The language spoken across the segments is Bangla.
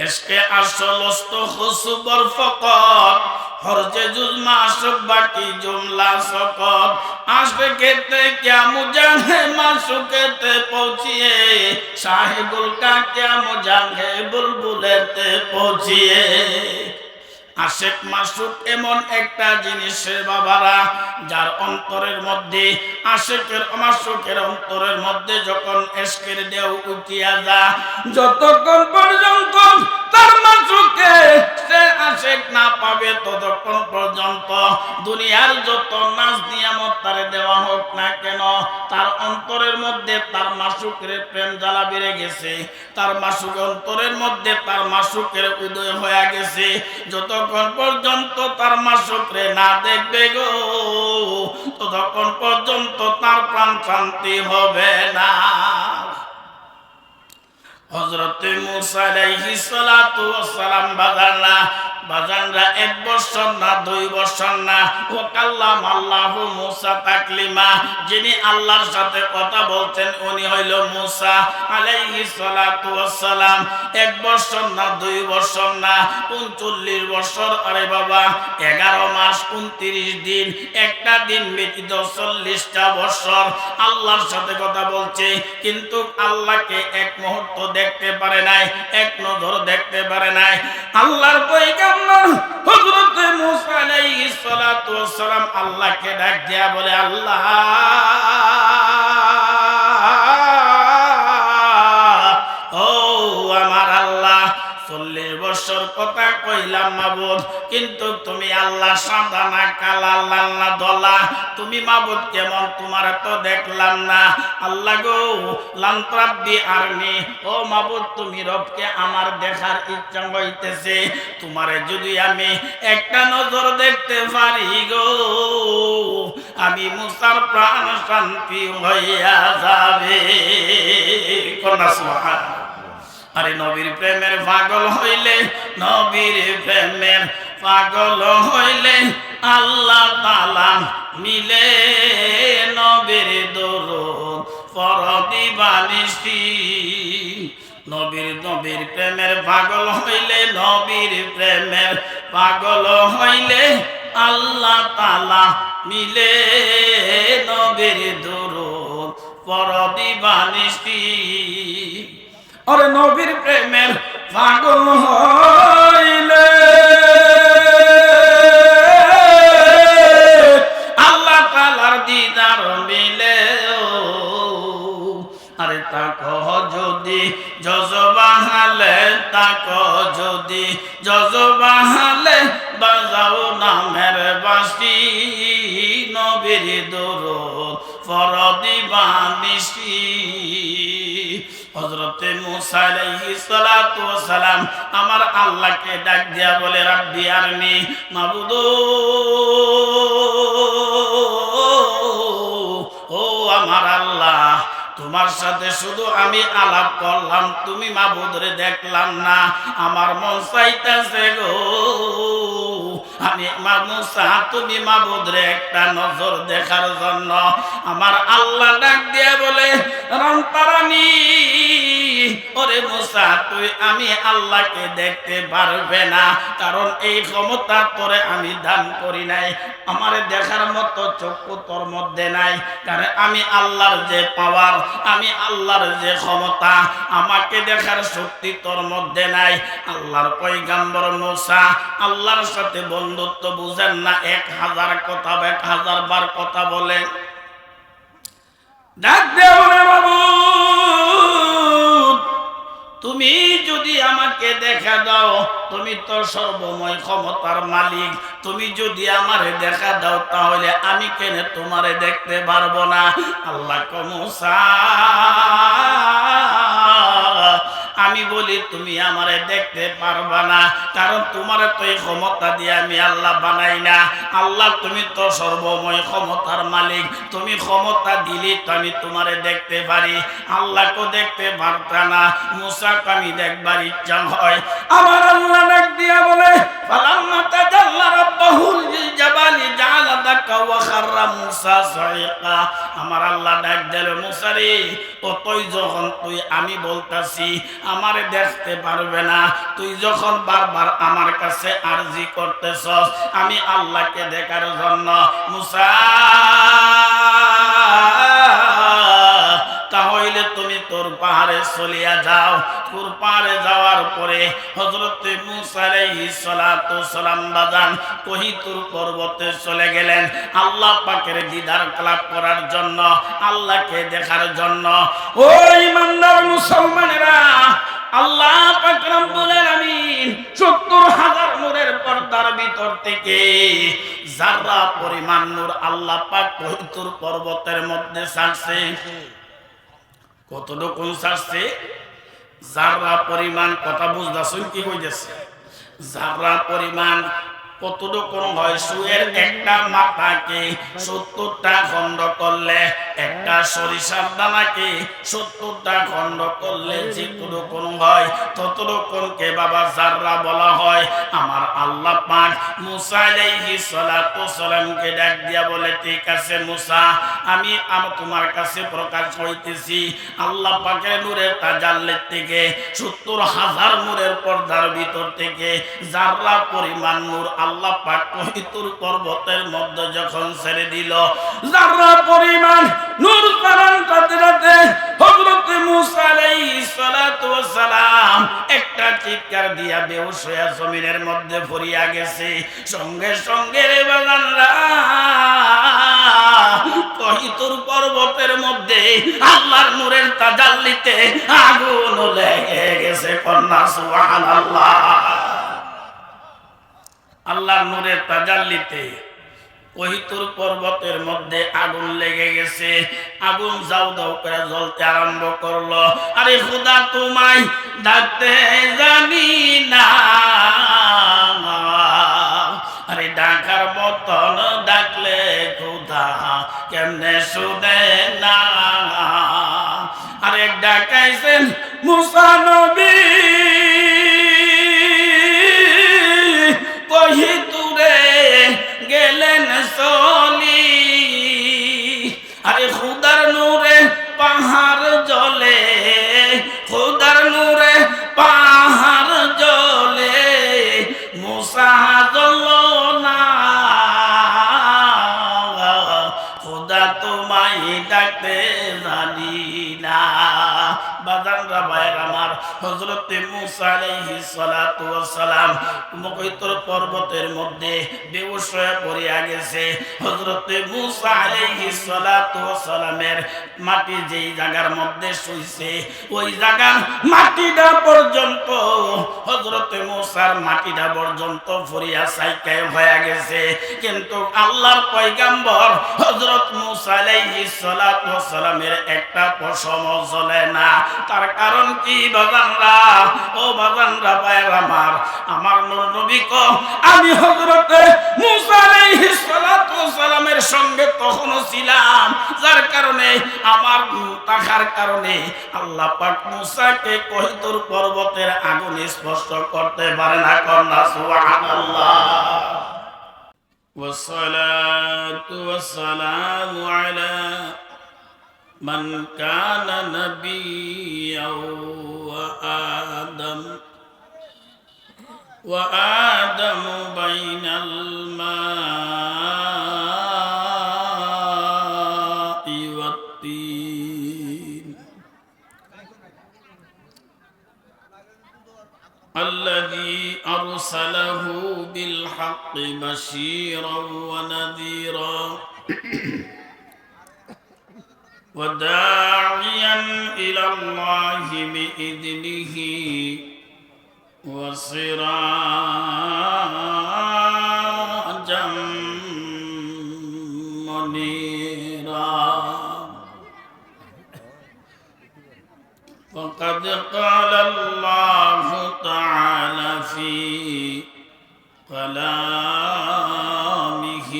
इसके असलस्त खुशबर फकत हर्जे जुज माशुक बाकी जुमला सकत आशिक कहते क्या मुजाहे माशुक कहते पहुँचिए साहिबुल का क्या मुजाहे बुलबुलेते पहुँचिए आशिक माशुक एमन एकटा जिनिसेर बाबारा जार अंतरेर मध्य आशिकेर माशुकेर अंतरेर मध्य जखन इश्केर ढेउ उठिया जा যতক্ষণ পর্যন্ত তার মাশুককে সে আশিক না পাবে ততক্ষণ পর্যন্ত দুনিয়ার যত নাজ নিয়ামত তারে দেওয়া হোক না কেন তার অন্তরের মধ্যে তার মাশুকের প্রেম জ্বালা বেড়ে গেছে তার মাশুক অন্তরের মধ্যে তার মাশুকের উদয় হয়ে গেছে যতক্ষণ পর্যন্ত তার মাশুকরে না দেখবে গো ততক্ষণ পর্যন্ত তার প্রাণ শান্তি হবে না হযরত মুসা আলাইহিস সালাতু ওয়াস সালাম বাজানরা 1 বছর না 2 বছর না ও কাল্লাম আল্লাহু মুসা তাকলিমা যিনি আল্লাহর সাথে কথা বলতেন উনি হইল মুসা আলাইহিস সালাতু ওয়াস সালাম 1 বছর না 2 বছর না 39 বছর আরে বাবা 11 মাস 29 দিন একটা দিন ব্যতীত 40টা বছর আল্লাহর সাথে কথা বলছে কিন্তু আল্লাহকে এক মুহূর্ত দেখতে পারে নাই এক নজর দেখতে পারে নাই আল্লাহর পয়গম্বর হযরত মুসা আলাইহিস সালাতু ওয়াস সালাম আল্লাহকে ডাক দিয়া বলে আল্লাহ ও আমার আল্লাহ 40 বছর কথা কইলাম মাবুদ কিন্তু তুমি আল্লাহ সাদা না কালা লাল না দলা তুমি মাবুদ কেমন তোমার তো দেখলাম না আল্লাহ গো লান্তাব্বি আরনি ও মাবুদ তুমি রবকে আমার দেখার ইচ্ছা হইতেছে তোমারে যদি আমি একটা নজর দেখতে পারি গো আমি মুসার প্রাণ শান্তি হইয়া যাবে কোন সুবহানাল্লাহ আরে নবীর প্রেমের পাগল হইলে নবীর প্রেমের পাগল হইলে আল্লাহ তাআলা মিলে নবীর দরুদ পড়ি বানিশি নবীর প্রেমের পাগল হইলে নবীর প্রেমের পাগল হইলে আল্লাহ তাআলা মিলে নবীর দরুদ পড়ি বানিশি और नबीर प्रेमेर पागल हইলে আল্লাহ তাআলার দিদার মিলে আরে তাকো যদি জজবাহালে তাকো যদি জজবাহালে বাজাও নামের বাঁশি নবীর দরুদ পড়ি বানিশি হযরত মুসা আলাইহিস সালাতু ওয়াস সালাম আমার আল্লাহকে ডাক দিয়া বলে রাব্বি আরনি মাবুদ ও আমার আল্লাহ তোমার সাথে শুধু আমি আলাপ করলাম তুমি মাবুদরে দেখলাম না আমার মন চাইতেছে গো আমি মুসা তুমি মাবুদরে একটা নজর দেখার জন্য আমার আল্লাহ ডাক দিয়ে বলে রন্তারানি ওরে মুসা তুই আমি আল্লাহকে দেখতে পারবে না কারণ এই ক্ষমতা তোরে আমি দান করি নাই আমারে দেখার মতো চক্ষু তোর মধ্যে নাই কারণ আমি আল্লাহর যে পাওয়ার আমি আল্লাহর যে ক্ষমতা আমাকে দেখার শক্তি তোর মধ্যে নাই আল্লাহর পয়গম্বর মুসা আল্লাহর সাথে বন্ধুত্ব বুঝেন না 1000 কথা 1000 বার কথা বলে ডাক দেও রে বাবু তুমি যদি আমাকে দেখা দাও তুমি তো সর্বময় ক্ষমতার মালিক তুমি যদি আমারে দেখা দাও তাহলে আমি কেন তোমারে দেখতে পারবো না আল্লাহ কো মুসা আমি বলি তুমি আমারে দেখতে পারবা না কারণ তোমারে তো এই ক্ষমতা দিয়ে আমি আল্লাহ বানাই না আল্লাহ তুমি তো সর্বময় ক্ষমতার মালিক তুমি ক্ষমতা দিলে তো আমি তোমারে দেখতে পারি আল্লাহকে দেখতে পারতা না মুসাকে আমি দেখবার ইচ্ছা হয় আমার আল্লাহ ডাক দিয়া বলে ফালাম্মা তাজাল আল্লাহ রাব্বাহুল জাবালি জাআলা দাকা ওয়া খাররা মূসা সাইকা। আমার আল্লাহ ডাক দিল, মূসা রে, তুই যখন আমি বলতাছি আমারে দেখতে পারবে না, তুই যখন বারবার আমার কাছে আরজি করতেছস আমি আল্লাহকে দেখার জন্য, মূসা তাহলে তুমি তোর পাহাড়ে চলিয়া যাও। তোর পাহাড়ে যাওয়ার পরে হযরত মূসা আলাইহিস সালাতু সালাম বাজান কহিতুর পর্বতে চলে গেলেন আল্লাহ পাকের দিদার লাভ করার জন্য, আল্লাহকে দেখার জন্য। ও ইমানদার মুসলমানেরা, আল্লাহ পাক রব্বুল আলামিন ৭০,০০০ নূরের পর্দার ভিতর থেকে যারা পরিমাণ নূর আল্লাহ পাক কহিতুর পর্বতের মধ্যে ছাড়ছে। কতটুকু ছাড়ছে? যারা পরিমাণ, কথা বুঝতেছেন কি হইতেছে? যারা পরিমাণ কতটুকু হয়? সুয়ের একটা মাথাকে ৭০টা খণ্ড করলে, একটা সরিষার দানাকে ৭০টা খণ্ড করলে যেটুকু হয় ততটুকুকে বাবা যাররা বলা হয়। আমার আল্লাহ পাক মূসা আলাইহিস সালাতু সালামকে ডাক দিয়া বলে, ঠিক আছে মূসা, আমি তোমার কাছে প্রকাশ হইতেছি আল্লাহ পাকের নূরের তাজাল্লির থেকে ৭০,০০০ নূরের পর্দার ভিতর থেকে যাররা পরিমাণ নূর আল্লাহ পাক কহিতুর পর্বতের মধ্যে যখন ছেড়ে দিল, যাররা পরিমাণ নূর তারান কাতরাতে হযরত মূসা আলাইহিস সালাতু ওয়াস সালাম একটা চিৎকার দিয়া বেহুশ হয়ে জমিনের মধ্যে পড়িয়া গেছে। সঙ্গে সঙ্গে রে বাগানরা কহিতুর পর্বতের মধ্যে আল্লাহর নূরের তাজাল্লিতে আগুন লেগে গেছে। কন্যা সুবহানাল্লাহ। আল্লাহর নূরের তাজাল্লিতে কহিতুর পর্বতের মধ্যে আগুন লেগে গেছে। আগুন যাও দাও করে জ্বলতে আরম্ভ করলো। আরে খোদা তোমায় ডাকতে জানি না, আরে ডাকার মতন ডাকলে খোদা কেমনে শুনে না। আরে ডাকাইছেন মূসা নবী কহিতুরে গেলেন চলি। আরে খুদার নূরে পাহাড় জ্বলে, খুদার নূরে পাহাড় জ্বলে, মূসা জ্বলল না। খুদা তোমায় ডাকতে জানি না। বাজানরা ভাইয়ের আমার, হযরত মূসা আলাইহিস সালাতু ওয়াস সালাম কহিতুর পর্বতের মধ্যে বেহুশ হয়ে পড়িয়া গেছে। হযরত মূসা আলাইহিস সালাতু ওয়াস সালামের মাটি যেই জায়গার মধ্যে শুইছে ওই জায়গার মাটিটা পর্যন্ত, হযরত মূসার মাটিটা পর্যন্ত পড়িয়া ছাইকায় হয়ে গেছে। কিন্তু আল্লাহর পয়গম্বর হযরত মূসা আলাইহিস সালাতু ওয়াস সালামের একটা পশম জ্বলে না। তার কারণ কি বাবানরা? ও বাবানরা ভাইয়ের আমার, আমার নূর নবী কো আমি হযরত মূসা আলাইহিস সালাতু ওয়াস সালামের সঙ্গে তখনও ছিলাম, যার কারণে আমার তাকার কারণে আল্লাহ পাক মূসাকে কহিতুর পর্বতের আগুনে স্পর্শ করতে পারে না। কন্যা সুবহানাল্লাহ। ওয়াসসালাতু ওয়াসসালামু আলা من كان نبيا وآدم بين الماء والطين الذي أرسله بالحق بشيرا ونذيرا وداعيا إلى الله بإذنه وسراجا منيرا. وقد قال الله تعالى في كلامه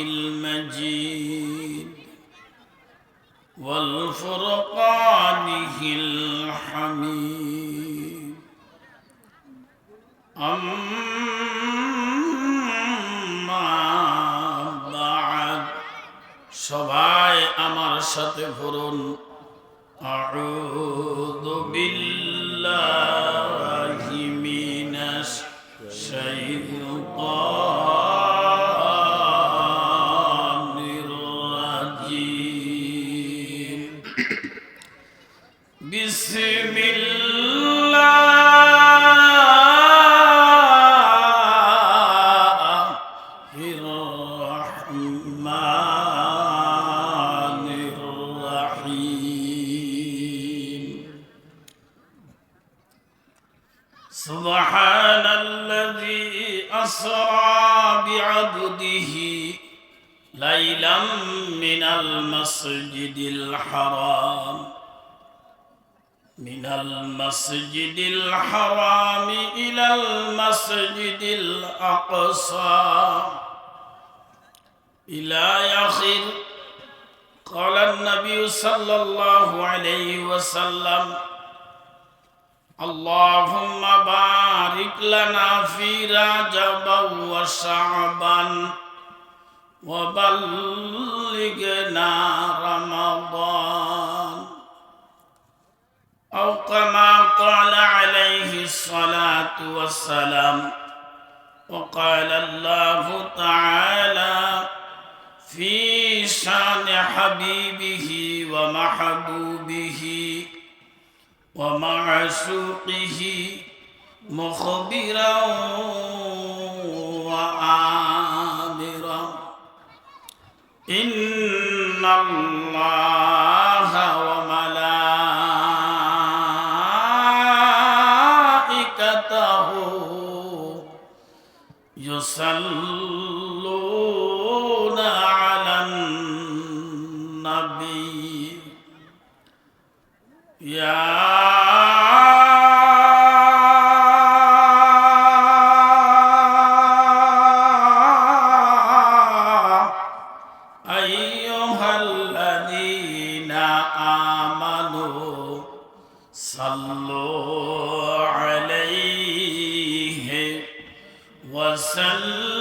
المجيد والفرقانه الحميد أمن আমার সাথে পড়ুন আউযু বিল্লাহি মিনাশ শাইতানির রাজিম বিসমিল্লাহির রহমানির রহিম সুবহানাল্লাযী আসরা বি'আবদিহি লাইলাম মিনাল মাসজিদিল হারাম من المسجد الحرام إلى المسجد الأقصى إلى آخر قال النبي صلى الله عليه وسلم اللهم بارك لنا في رجب وشعبان وبلغنا رمضان أو كما قال عليه الصلاة والسلام وقال الله تعالى في شان حبيبه ومحبوبه ومعشوقه مخبرا وآمرا إن الله يصلون على النبي يا أيها الذين آمنوا صلوا عليه وسلموا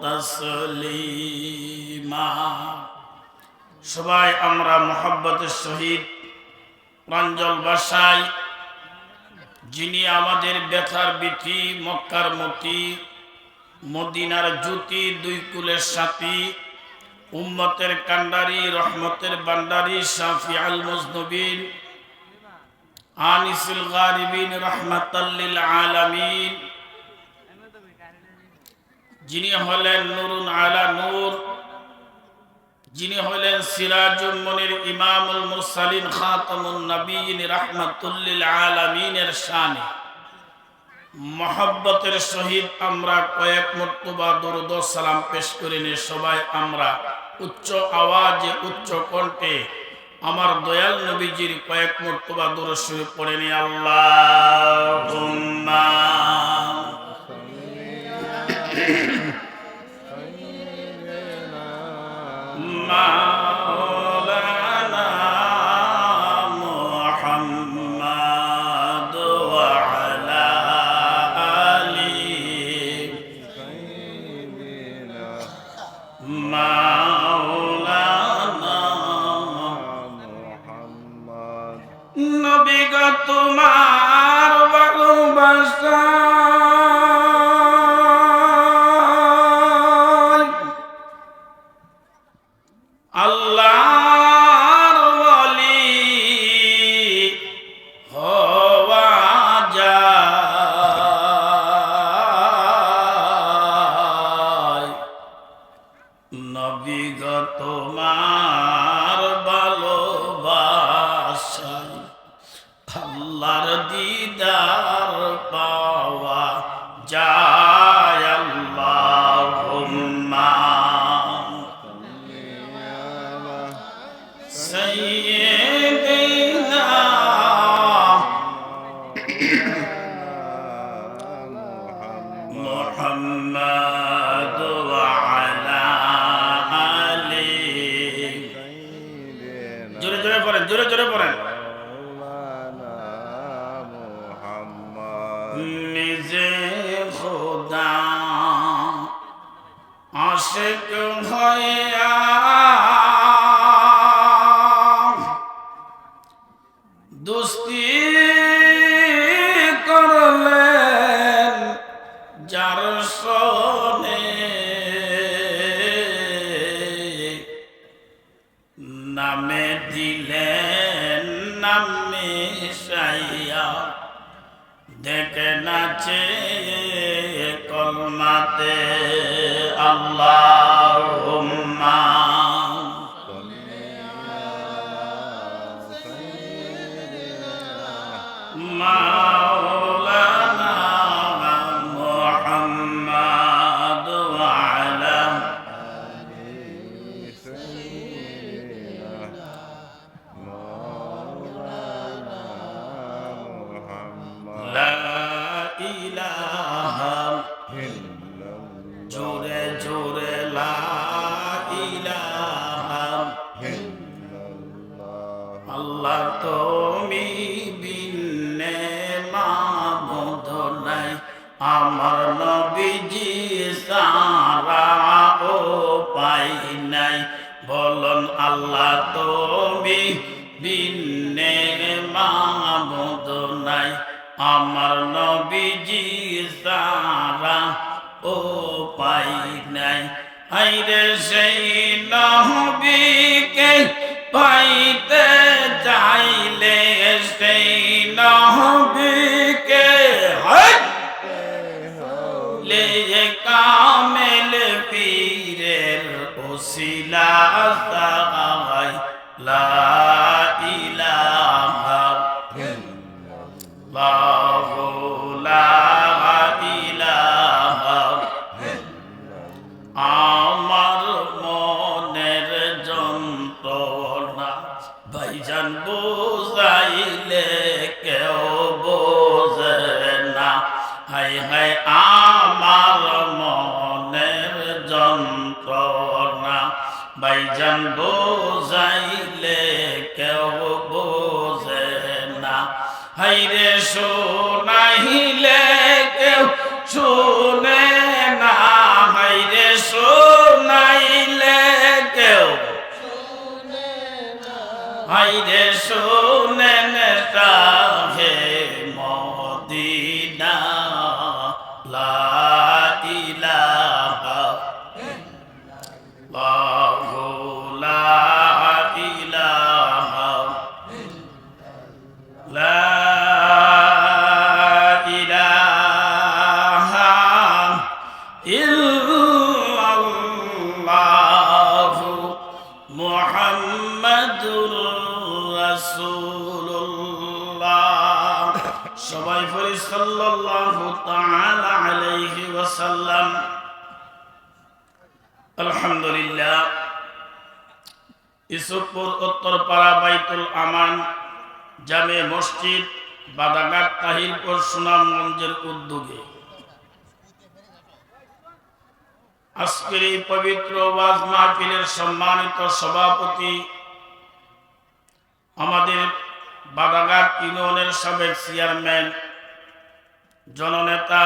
تسليما সবাই আমরা মোহাব্বতের সহিত প্রাঞ্জল ভাষায় যিনি আমাদের ব্যথার বিথি মক্কার মতি মদিনার জ্যোতি দুই কুলের সাথী উম্মতের কান্ডারি রহমতের বান্ডারি শাফিউল মুজনবিন আনিসুল গারিবিন রাহমাতাল লিল আলামিন যিনি হলেন নূরুন আলা নূর যিনি হলেন সিরাজুল মুনির ইমামুল মুরসালিন খাতামুন নবিয়্যিন রাহমাতুল লিল আলামিনের শানে মোহাব্বতের সহিত আমরা কয়েক মর্তবা দরুদ ও সালাম পেশ করিনি সবাই আমরা উচ্চ আওয়াজে উচ্চ কণ্ঠে আমার দয়াল নবীজির কয়েক মর্তবা দরুদ শরীফ পড়েনি আল্লাহুম্মা মাওলানা মুহাম্মদ ওয়া আলা আলি মাওলানা মুহাম্মদ নবী গো তোমার ভালোবাসা আল্লাহর ওলি হওয়া যায় নবী গো তোমার ভালোবাসায় আল্লাহর দিদার পাওয়া যায় আল্লাহুম্মা سيدنا محمد وعلى آله জোরে জোরে পড়েন জোরে জোরে পড়েন নিজে খোদা আশিক হইয়া দুস্তি করলেন যার সনে নামে দিলেন নামে সাইয়া দেখে নাচে কলমাতে আল্লাহুম্মা মাওলানা মুহাম্মদ ওয়া আলা লা ইলাহা জোরে জোরে লা ইলাহা আল্লাহ তুমি বিনে মাবুদ নাই আমার নবীজি সারা ও পাই নাই বলুন আল্লাহ তুমি বিনে মাবুদ নাই আমার নবীজি সারা ও পাই নাই আইরে সেই নবীকে পাইতে চাইলে সেই নবীকে লে কামেল পীরের ওসিলা সাগাই লা ইলাহা ইল্লাল্লাহু লা ইলাহা আমার মনের যন্ত্রণা ভাইজান বুঝাইলে কেউ বোঝে না হাই হাই আমার মনের যন্ত্রণা ভাইজান বুঝাইলে কেউ বোঝে না হাইরে শোনাইলে কেউ শুনে না হাইরে শোনাইলে কেউ হাইরে শোনেন তাহে মদিনা লা ইলাহা ইল্লাল্লাহু লা ইলাহা লা ইলাহা ইল্লাল্লাহু মুহাম্মাদুর রাসূলুল্লাহ সবাই পড়ি সাল্লাল্লাহু তাআলা আলাইহি ওয়াসাল্লাম আলহামদুলিল্লাহ ইসুফপুর উত্তরপাড়া বাইতুল আমান জামে মসজিদ বাদাঘাট তাহিরপুর সুনামগঞ্জের উদ্যোগে আজকের এই পবিত্র ওয়াজ মাহফিলের সম্মানিত সভাপতি আমাদের বাদাঘাট ইউনিয়নের সাবেক চেয়ারম্যান জননেতা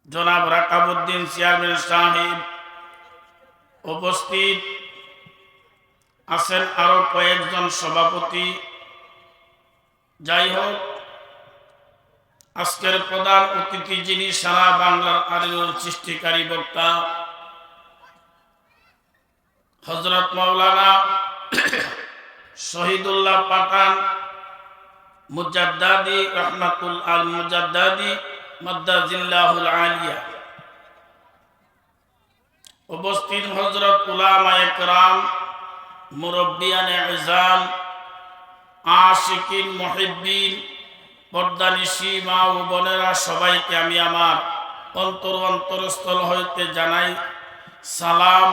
জনাব রাকাবউদ্দিন চেয়ারম্যান সাহেব উপস্থিত আছেন আরো কয়েকজন সভাপতি যাই হোক আজকের প্রধান অতিথি যিনি সারা বাংলার আলোর সৃষ্টিকারী বক্তা হযরত মাওলানা শহীদুল্লাহ পাঠান মুজাদ্দাদি রহমাতুল আল মুজাদ্দাদি মাদ্দাজিল্লাহুল আলিয়া উপস্থিত হযরত উলামায়ে কেরাম মুরব্বিয়ানে ইজাম আশিকিন মুহিব্বিন পর্দানিশি মা ও বোনেরা সবাইকে আমি আমার অন্তরস্থল হইতে জানাই সালাম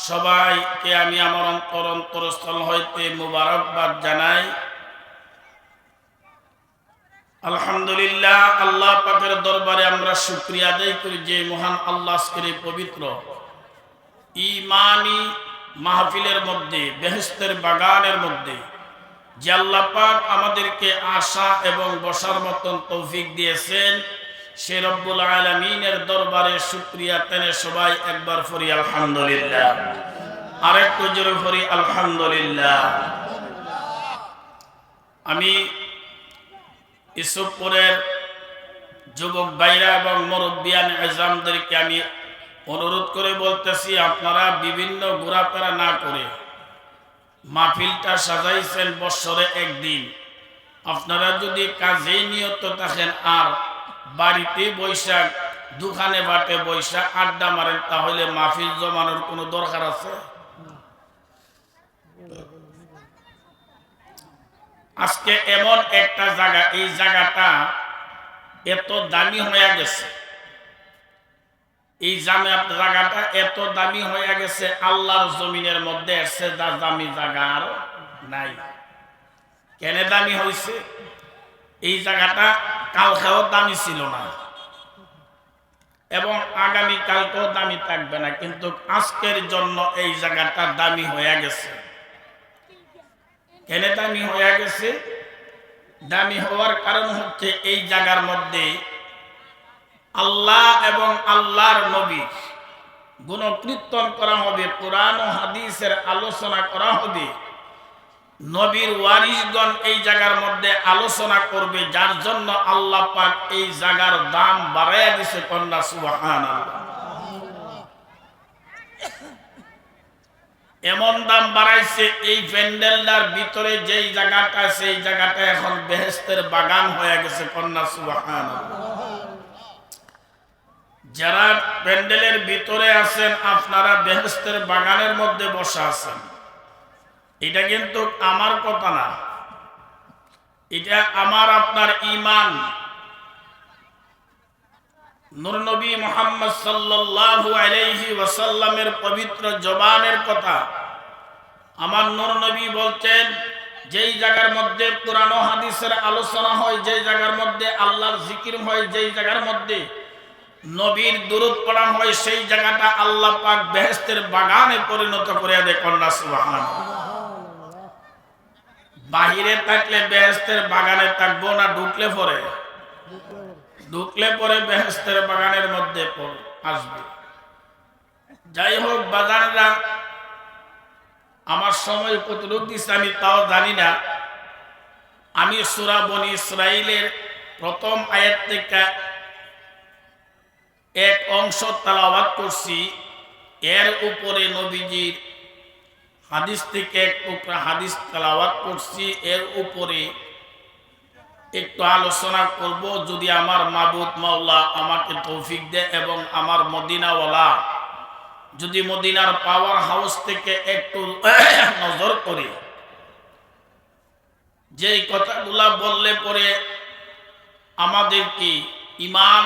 সবাইকে আমি আমার অন্তরস্থল হইতে মুবারকবাদ জানাই আলহামদুলিল্লাহ আল্লাহ পাকের দরবারে আমরা শুকরিয়া আদায় করি যে মহান আল্লাহ আজকের পবিত্র ঈমানি মাহফিলের মধ্যে বেহেশতের বাগানের মধ্যে যে আল্লাহ পাক আমাদেরকে আসা এবং বসার মতন তৌফিক দিয়েছেন সে রব্বুল আলামিনের দরবারে শুকরিয়া তেনে সবাই একবার পড়ি আলহামদুলিল্লাহ, আরেকটু জোরে পড়ি আলহামদুলিল্লাহ। আমি ইসুফপুরের যুবক ভাইরা এবং মুরব্বিয়ান আজমদেরকে আমি অনুরোধ করে বলতেছি, আপনারা বিভিন্ন ঘোরাফেরা না করে মাহফিলটা সাজাইছেন বৎসরে একদিন, আপনারা যদি কাজেই নিয়ত থাকেন আর বাড়িতে বৈশাখ দোকানে বাটে বৈশাখ আড্ডা মারেন, তাহলে মাহফিল জমানোর কোনো দরকার আছে? আজকে এমন একটা জায়গা, এই জায়গাটা এত দামি হয়ে গেছে, এই জায়গাটা এত দামি হয়ে গেছে, আল্লাহর জমিনের মধ্যে এসে দামি জায়গা আর নাই। কেন দামি হয়েছে? এই জায়গাটা কালকেও দামি ছিল না এবং আগামী কালকেও দামি থাকবে না, কিন্তু আজকের জন্য এই জায়গাটা দামি হয়ে গেছে। কেন দামি হয়ে গেছে? দামি হওয়ার কারণ হচ্ছে এই জায়গার মধ্যে আল্লাহ এবং আল্লাহর নবী গুণকীর্তন করা হবে, কোরআন ও হাদিসের আলোচনা করা হবে, নবীর ওয়ারিসগণ এই জায়গার মধ্যে আলোচনা করবে, যার জন্য আল্লাহ পাক এই জায়গার দাম বাড়াইয়া দিছে। কন্যা সুবহানাল্লাহ। এমন দাম বাড়াইছে, এই প্যান্ডেলটার ভিতরে যেই জায়গাটা, সেই জায়গাটা এখন বেহেশতের বাগান হয়ে গেছে। কন্যা সুবহানাল্লাহ। যারা প্যান্ডেলের ভিতরে আছেন, আপনারা বেহেশতের বাগানের মধ্যে বসা আছেন। এটা কিন্তু আমার কথা না, এটা আমার আপনার ঈমান। নূর নবী মুহাম্মদ সাল্লাল্লাহু আলাইহি ওয়াসাল্লামের পবিত্র জবানের কথা। আমার নূর নবী বলছেন, যেই জায়গার মধ্যে কোরআন ও হাদিসের আলোচনা হয়, যেই জায়গার মধ্যে আল্লাহর জিকির হয়, যেই জায়গার মধ্যে নবীর দুরূদ পড়া হয়, সেই জায়গাটা আল্লাহ পাক বেহেশতের বাগানে পরিণত করে দেয়। কন্যা সুবহানাল্লাহ। বাহিরে থাকলে বেহেশতের বাগানে থাকবো না, ঢুকলে পরে বেহেশতের বাগানের মধ্যে আসবে। যাই হোক বাজানরা, আমার সময় কতটুকু দিচ্ছে আমি তাও জানি না। আমি সূরা বনী ইসরাঈলের প্রথম আয়াত থেকে এক অংশ তেলাওয়াত করছি, এর উপরে নবীজির হাদিস থেকে এক টুকরা হাদিস তেলাওয়াত করছি, এর উপরে একটু আলোচনা করব, যদি আমার মাবুদ মাওলা আমাকে তৌফিক দেয় এবং আমার মদিনাওয়ালা যদি মদিনার পাওয়ার হাউস থেকে একটু নজর করে, যেই কথাগুলা বললে পরে আমাদের কি ঈমান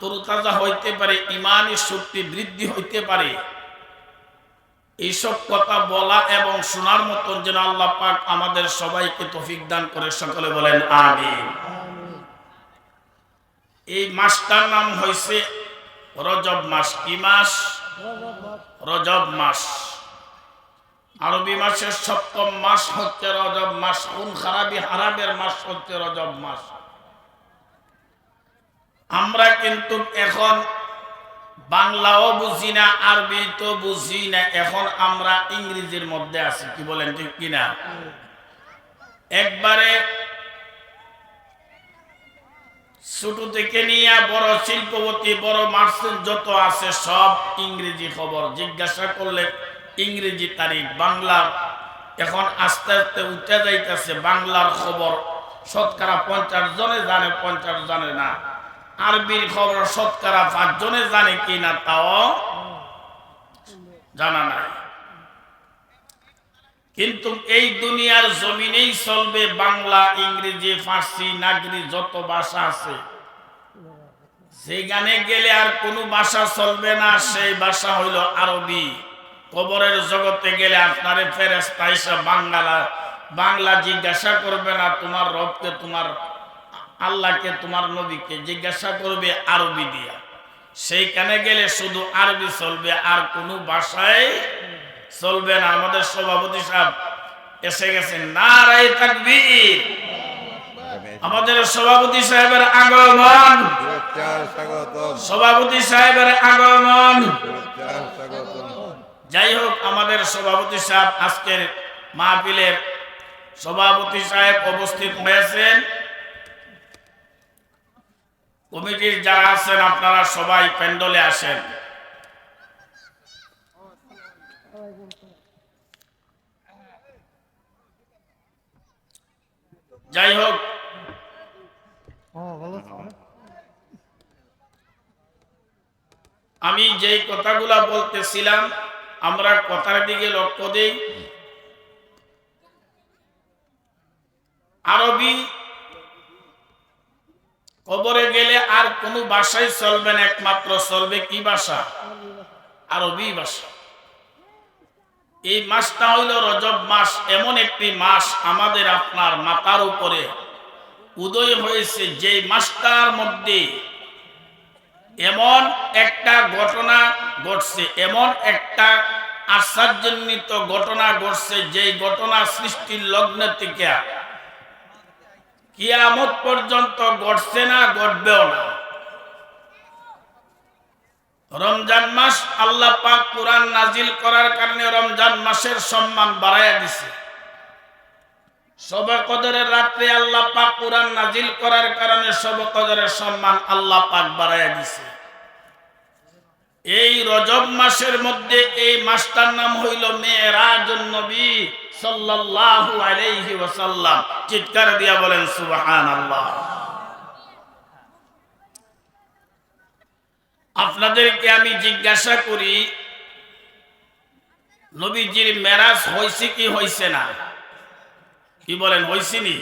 তরুতাজা হইতে পারে, ঈমানের শক্তি বৃদ্ধি হইতে পারে, এইসব কথা বলা এবং শোনার মতন যেন আল্লাহ পাক আমাদের সবাইকে তৌফিক দান করে। সকলে বলেন আমিন। এই মাসটার নাম হয়েছে রজব মাস। কি মাস? রজব মাস। আরবি মাসের সপ্তম মাস হচ্ছে রজব মাস। খুন খারাপি হারামের মাস হচ্ছে রজব মাস। আমরা কিন্তু এখন বাংলাও বুঝি না, আরবি তো বুঝি না, এখন আমরা ইংরেজির মধ্যে আছি। কি বলেন ঠিক কিনা? একবারে ছোট থেকে নিয়ে বড় শিল্পপতি, বড় মার্চেন্ট যত আছে সব ইংরেজি খবর। জিজ্ঞাসা করলে ইংরেজি তারিখ। বাংলা এখন আস্তে আস্তে উঠে যাইতেছে। বাংলার খবর শতকরা 50 জনে জানে, 50 জানে না। আরবির খবর শতকরা 5 জনে জানে কিনা তাও জানা নাই। কিন্তু এই দুনিয়ার জমিনেই চলবে বাংলা, ইংরেজি, ফার্সি, নাগরি যত ভাষা আছে। সেখানে গেলে আর কোনো ভাষা চলবে না, সেই ভাষা হইল আরবি। কবরের জগতে গেলে আপনারে ফেরেশতা এসে বাংলা জিজ্ঞাসা করবে না, তোমার রবকে, তোমার আল্লাহকে, তোমার নবীকে জিজ্ঞাসা করবে আরবি দিয়া। সেইখানে গেলে শুধু আরবি চলবে, আর কোনো ভাষায় চলবে না। আমাদের সভাপতি সাহেব এসে গেছেন। নারায়ে তাকবীর। আমাদের সভাপতি সাহেবের আগমন, সভাপতি সাহেবের আগমন। যাই হোক, আমাদের সভাপতি সাহেব আজকের মাহফিলের সভাপতি সাহেব উপস্থিত হয়েছেন। কমিটির যারা আছেন আপনারা সবাই প্যান্ডলে আসেন। যাই হোক, আমি যেই কথাগুলা বলতেছিলাম, আমরা কথার দিকে লক্ষ্য দেই। আরবি কবরে গেলে আর কোনো ভাষাই চলবে না, একমাত্র চলবে কি ভাষা? আরবি ভাষা। এই মাসটা হইল রজব মাস, এমন একটি মাস আমাদের আপনার মাথার উপরে উদয় হয়েছে, যে মাসটার মধ্যে এমন একটা ঘটনা ঘটছে, এমন একটা আশ্চর্যান্বিত ঘটনা ঘটছে, যে ঘটনা সৃষ্টির লগ্ন থেকে কিয়ামত পর্যন্ত ঘটছে না, ঘটবেও না। রমজান মাস আল্লাহ পাক কোরআন নাজিল করার কারণে রমজান মাসের সম্মান বাড়াইয়া দিছে। শবে কদরের রাত্রে আল্লাহ পাক কোরআন নাজিল করার কারণে শবে কদরের সম্মান আল্লাহ পাক বাড়াইয়া দিছে। এই রজব মাসের মধ্যে এই মাসটার নাম হইল মেরাজুন নবী সাল্লাল্লাহু আলাইহি ওয়াসাল্লাম। চিৎকার দিয়া বলেন সুবহানাল্লাহ। আপনাদেরকে আমি জিজ্ঞাসা করি, নবীজির মেরাজ হয়েছে কি হয়েছে না? কি বলেন, হয়েছিনি?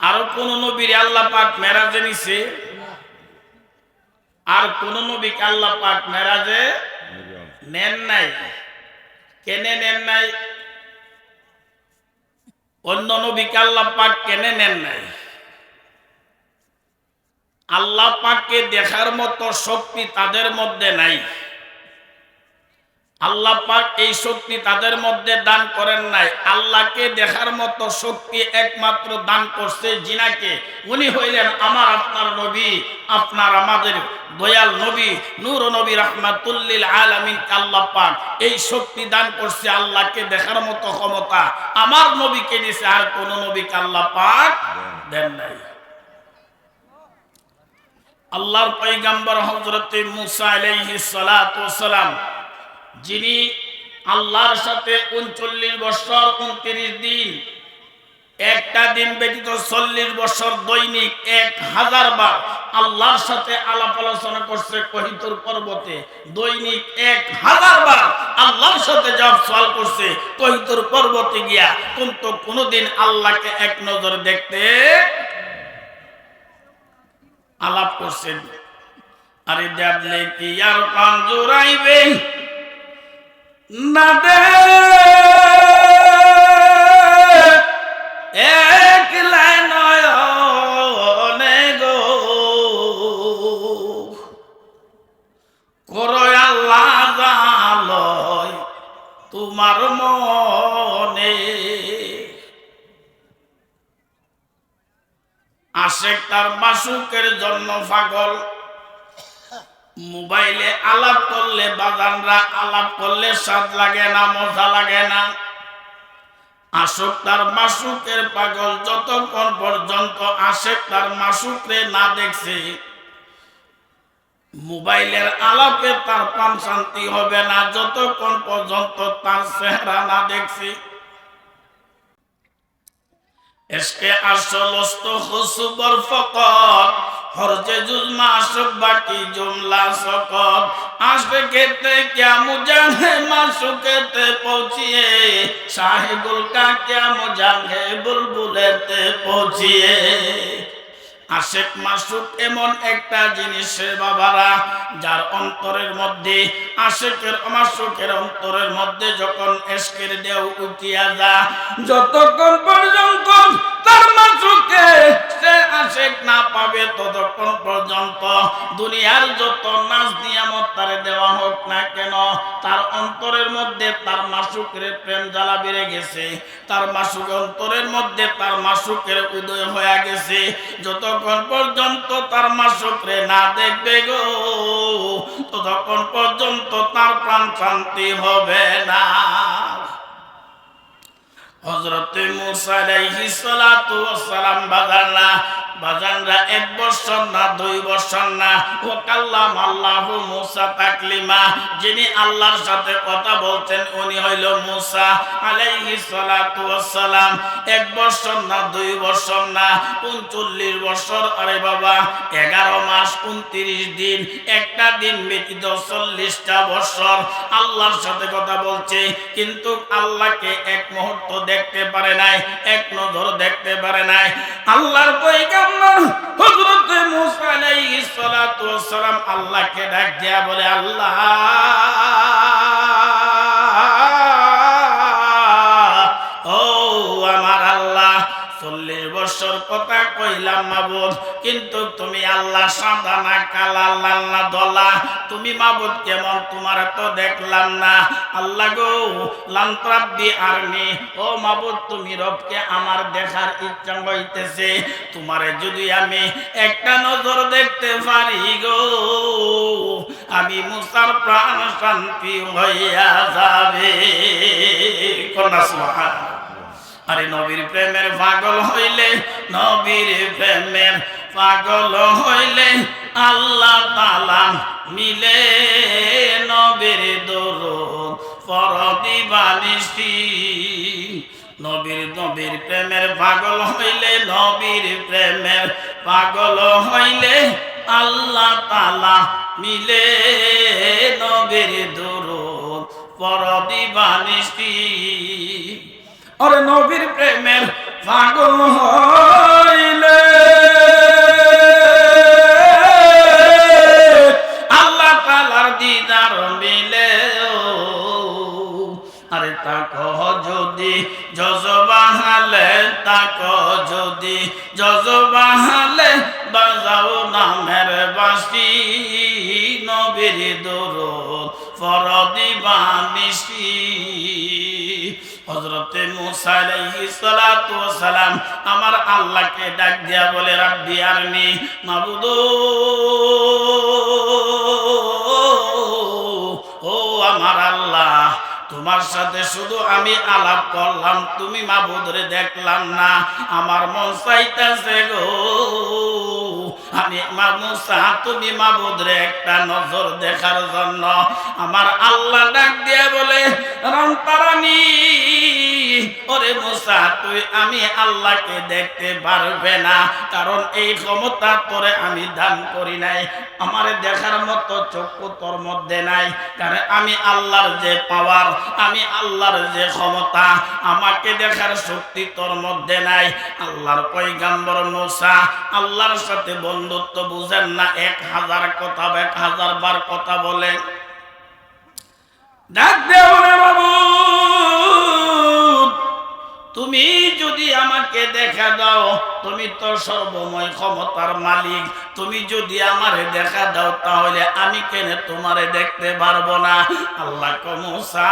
আরো কোন নবীর আল্লাহ পাক মেরাজে নিছে? আর কোন নবীকে আল্লাহ পাক মেরাজে নেন নাই। কেনে নেন নাই? অন্য নবীকে আল্লাহ পাক কেনে নেন নাই? আল্লাহ পাককে দেখার মতো শক্তি তাদের মধ্যে নাই। আল্লাহ পাক এই শক্তি তাদের মধ্যে দান করেন নাই। আল্লাহকে দেখার মতো শক্তি একমাত্র দান করছে জিনাকে। উনি হইলেন আমার আপনার নবী, আপনার আমাদের দয়াল নবী, নূর নবী রাহমাতুল লিল আলামিন। আল্লাহ পাক এই শক্তি দান করছে, আল্লাহকে দেখার মতো ক্ষমতা আমার নবীকে দিয়েছে, আর কোন নবীকে আল্লাহ পাক দেন নাই। আল্লাহর পয়গম্বর হযরত মুসা আলাইহিস সালাতু ওয়াস সালাম, যিনি আল্লাহর সাথে 39 বছর 29 দিন, একটা দিন ব্যতীত 40 বছর দৈনিক 1000 বার আল্লাহর সাথে আলাপ আলোচনা করছে কহিতুর পর্বতে। দৈনিক 1000 বার আল্লাহর সাথে জবাব সওয়াল করছে কহিতুর পর্বতে গিয়া, কিন্তু কোনদিন আল্লাহকে এক নজর দেখতে আলাপ করছেন। আরে দেখলে কি আর কান জোড়াইবে না দে একলা নয়নে গো, করো আল্লাহ জালয় তোমার মনে। আশেক তার মাসুকের জন্য পাগল। মোবাইলে আলাপ করলে, বাজানরা আলাপ করলে স্বাদ লাগে না, মজা লাগে না। আশেক তার মাসুকের পাগল, যতক্ষণ পর্যন্ত আশেক তার মাসুকরে না দেখছে, মোবাইলের আলাপে তার প্রাণ শান্তি হবে না, যতক্ষণ পর্যন্ত তার চেহারা না দেখছে। এসকে আসলস্ত খুসবর ফকত হরজে জুজ মাসুক বাকি জুমলা সকত। আসবে কেতে क्या मुझे माशुकेते पहुंचिए, साहिबुल का क्या मुझे बुलबुलेते पहुंचिए। আশেক মাসুক এমন একটা জিনিস বাবারা, যার অন্তরের মধ্যে আশেকের মাসুকের অন্তরের মধ্যে যখন এশকের ঢেউ উঠিয়া যা, যতক্ষণ পর্যন্ত তার মাসুকে সে আশেক না পাবে, ততক্ষণ পর্যন্ত পর্যন্ত দুনিয়ার যত নাজ নিয়ামত তারে দেওয়া হোক না কেন, তার অন্তরের মধ্যে তার মাসুকের প্রেম জ্বালা বেড়ে গেছে, তার মাসুক অন্তরের মধ্যে তার মাসুকের উদয় হয়ে গেছে। যতক্ষণ পর্যন্ত তার মাসুকরে না দেখবে গো, ততক্ষণ পর্যন্ত তার প্রাণ শান্তি হবে না। হযরত মূসা আলাইহিস সালাতু ওয়াস সালাম বাজানরা 1 বছর না 2 বছর না, ও কাল্লাম আল্লাহু মূসা তাকলিমা, যিনি আল্লাহর সাথে কথা বলতেন উনি হইল মূসা আলাইহিস সালাতু ওয়াস সালাম। 1 বছর না 2 বছর না 39 বছর, আরে বাবা 11 মাস 29 দিন, একটা দিন ব্যতীত 40টা বছর আল্লাহর সাথে কথা বলছে, কিন্তু আল্লাহকে এক মুহূর্ত দেখতে পারে নাই, এক নজর দেখতে পারে নাই। আল্লাহর পয়গম্বর হযরত মূসা আলাইহিস সালাতু ওয়াস সালাম আল্লাহকে ডাক দিয়া বলে, আল্লাহ ও আমার আল্লাহ, 40 বছর কথা কইলাম মাবুদ, কিন্তু তুমি আল্লাহ সাদা না কালা, লাল না ধলা, তুমি মাবুদ কেমন তোমার তো দেখলাম না। আল্লাহ গো লান্তাব্বি আরনি, ও মাবুদ তুমি রবকে আমার দেখার ইচ্ছা হইতেছে, তোমারে যদি আমি একটা নজর দেখতে পারি গো, আমি মুসার প্রাণ শান্তি হইয়া যাবে। কোন সুবহানাল্লাহ। আরে নবীর প্রেমের পাগল হইলে, নবীর প্রেমের পাগল হইলে আল্লাহ তাআলা মিলে, নবীর দরুদ পড়ি বানিসি। নবীর প্রেমের পাগল হইলে, নবীর প্রেমের পাগল হইলে আল্লাহ তাআলা মিলে, নবীর দরুদ পড়ি বানিসি। আরে নবীর প্রেমের পাগল হইলে আল্লাহ তাআলার দিদার মিলে। আরে তাকো যদি জজবাহালে, তাকো যদি জজবাহালে, বাজাও নামের বাঁশি, নবীর দরুদ পড়ি বানিসি। হযরত মূসা আলাইহিস সালাতু ওয়াস সালাম আমার আল্লাহকে ডাক দিয়া বলে, রাব্বি আরনি, মাবুদ ও আমার আল্লাহ, তোমার সাথে শুধু আমি আলাপ করলাম, তুমি মাবুদরে দেখলাম না, আমার মন চাইতেছে গো আমি মূসা তুমি মাবুদরে একটা নজর দেখার জন্য। আমার আল্লাহ ডাক দিয়ে বলে, রন্তারানি ওরে মূসা তুই আমি আল্লাহকে দেখতে পারবে না, কারণ এই ক্ষমতা তোরে আমি দান করি নাই, আমারে দেখার মতো চক্ষু তোর মধ্যে নাই, কারণ আমি আল্লাহর যে পাওয়ার, আমি আল্লাহর যে ক্ষমতা, আমাকে দেখার শক্তি তোর মধ্যে নাই। আল্লাহর পয়গম্বর মূসা আল্লাহর সাথে বন্ধুত্ব বুঝেন না, 1000 কথা 1000 বার কথা বলে, ডাক দেও রে বাবু, তুমি যদি আমাকে দেখা দাও, তুমি তো সর্বময় ক্ষমতার মালিক, তুমি যদি আমারে দেখা দাও তাহলে আমি কেন তোমারে দেখতে পারবো না। আল্লাহ কো মূসা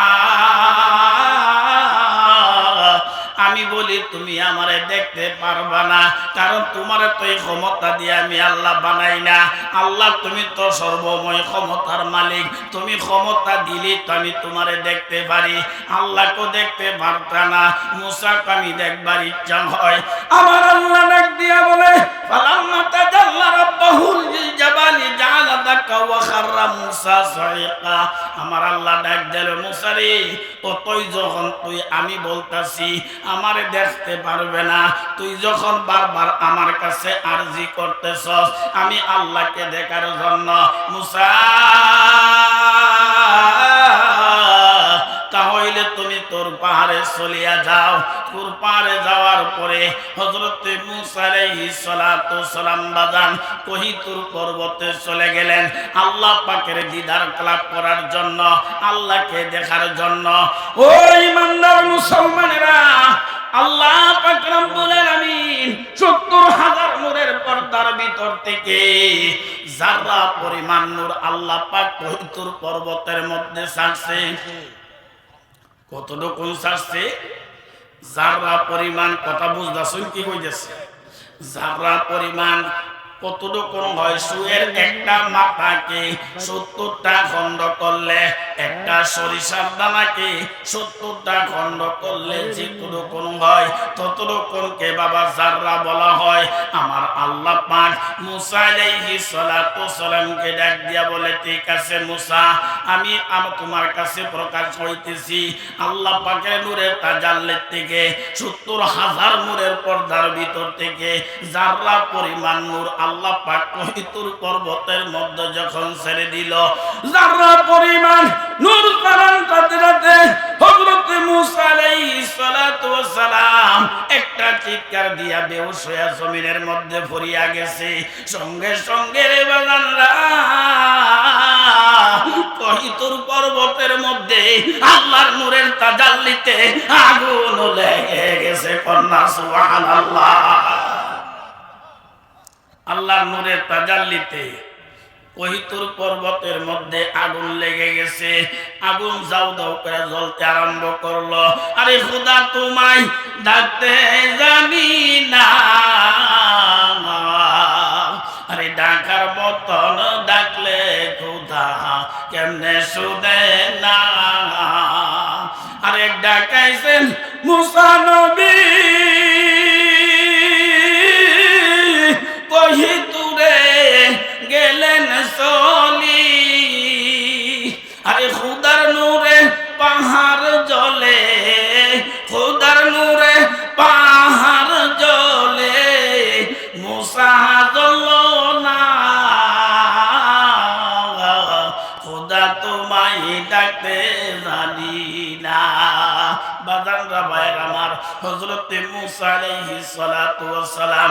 আমি বলি তুমি আমারে দেখতে পারবা না, কারণ তোমার তো এই ক্ষমতা দিয়ে আমি আল্লাহ বানাই না। আল্লাহ তুমি তো সর্বময় ক্ষমতার মালিক, তুমি ক্ষমতা দিলি তো আমি তোমারে দেখতে পারি, আল্লাহকে দেখতে পারতা না। মূসাকে আমি দেখবার ইচ্ছা হয়। আমার আল্লাহ ডাক দিয়া বলে, ফালাম্মা তাজাল্লা রাব্বাহুল লিল জাবালি জাআলা দাক্কা ওয়া খাররা মূসা সাইকা। আমার আল্লাহ ডাক দিল, মূসা রে ও তুই যখন আমি বলতাছি আমারে দেখতে পারবে না, তুই যখন বারবার আমার কাছে আরজি করতেছস আমি আল্লাহকে দেখার জন্য, মূসা তাহলে তুমি তোর পাহাড়ে চলিয়া যাও। তোর পাহাড়ে যাওয়ার পরে হযরত মূসা আলাইহিস সালাতু সালাম বাজান কহিতুর পর্বতে চলে গেলেন আল্লাহ পাকের দিদার লাভ করার জন্য, আল্লাহকে দেখার জন্য। ও ইমানদার মুসলমানেরা, আল্লাহ পাক রব্বুল আলামিন ৭০,০০০ নূরের পর্দার ভিতর ভিতর থেকে যারা পরিমাণ নূর আল্লাহ পাক পবিত্র পর্বতের মধ্যে ছাড়ছে। কতটুকু ছাড়ছে? যারা পরিমাণ, কথা বুঝতেছেন কি কইতেছে? যারা পরিমাণ কতটুকু হয়? সুয়ের একটা মাথাকে 70টা খণ্ড করলে, একটা সরিষার দানাকে 70টা খণ্ড করলে যেটুকু হয় ততটুকুকে বাবা যাররা বলা হয়। আমার আল্লাহ পাক মুসা আলাইহিস সালাতু সালামকে ডাক দিয়া বলে, ঠিক আছে মুসা, আমি তোমার কাছে প্রকাশ হইতেছি আল্লাহ পাকের নূরের তাজাল্লির থেকে 70,000 নূরের পর্দার ভিতর থেকে যাররা পরিমাণ নূর আল্লাহ পাক পবিত্র পর্বতের মধ্যে যখন ছেড়ে দিল, যাররা পরিমাণ নূর তারাতে হযরত মুসা আলাইহিস সালাতু ওয়াস সালাম একটা চিৎকার দিয়া বেহুশ হয়ে জমিনের মধ্যে পড়িয়া গেছে। সঙ্গে সঙ্গে রে বাগানরা পবিত্র পর্বতের মধ্যে আল্লাহর নূরের তাজাল্লিতে আগুন লেগে গেছে। কন্যা সুবহানাল্লাহ। আল্লাহর নূরের তাজাল্লিতে পবিত্র পর্বতের মধ্যে আগুন লেগে গেছে। আগুন যাও দাও করে জ্বলতে আরম্ভ করলো। আরে খোদা তোমায় ডাকতে জানি না, আরে ডাকার মতন ডাকলে খোদা কেমনে শুনে না। আরে ডাকাইছেন মুসা নবী কহিতুরে গেলেন চলি। আরে খুদার নূরে পাহাড় জ্বলে, খুদার নূরে পাহাড় জ্বলে, মুসা জ্বলল না। খুদা তোমায় ডাকতে জানি না। বাজানরা ভাইয়ের আমার, হযরত মুসা আলাইহিস সালাতু ওয়াস সালাম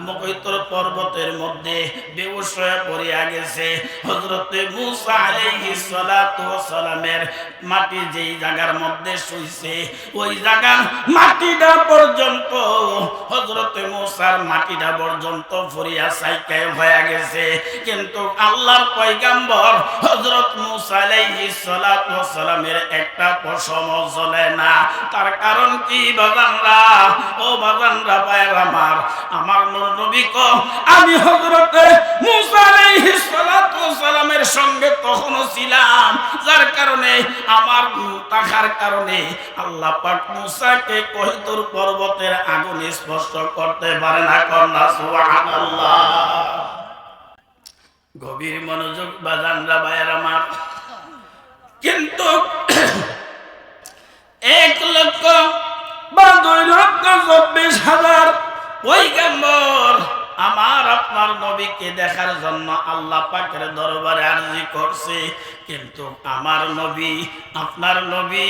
পবিত্র পর্বতের মধ্যে বেহুশ হয়ে পড়িয়া গেছে। হযরত মুসা আলাইহিস সালাতু ওয়াস সালামের মাটি যেই জায়গার মধ্যে শুইছে, ওই জায়গার মাটিটা পর্যন্ত, হযরত মুসার মাটিটা পর্যন্ত পড়িয়া ছাইকায় হয়ে গেছে। কিন্তু আল্লাহর পয়গম্বর হযরত মুসা আলাইহিস সালাতু ওয়াস সালামের একটা পশম জ্বলে না। তার কারণ কি বাবানরা? ও বাবানরা ভাইয়ের আমার, আমার নূর নবী কো আমি হযরত মুসা আলাইহিস সালাতু ওয়াস সালামের সঙ্গে তখনও ছিলাম, যার কারণে আমার তাকার কারণে আল্লাহ পাক মুসাকে পবিত্র পর্বতের আগুন স্পর্শ করতে পারে না। কন্যা সুবহানাল্লাহ। গভীর মনোযোগ বাজানরা ভাইয়ের আমার। কিন্তু 1,02,24,000 পয়গম্বর আমার আপনার নবীকে দেখার জন্য আল্লাহ পাকের দরবারে আরজি করছে। কিন্তু আমার নবী, আপনার নবী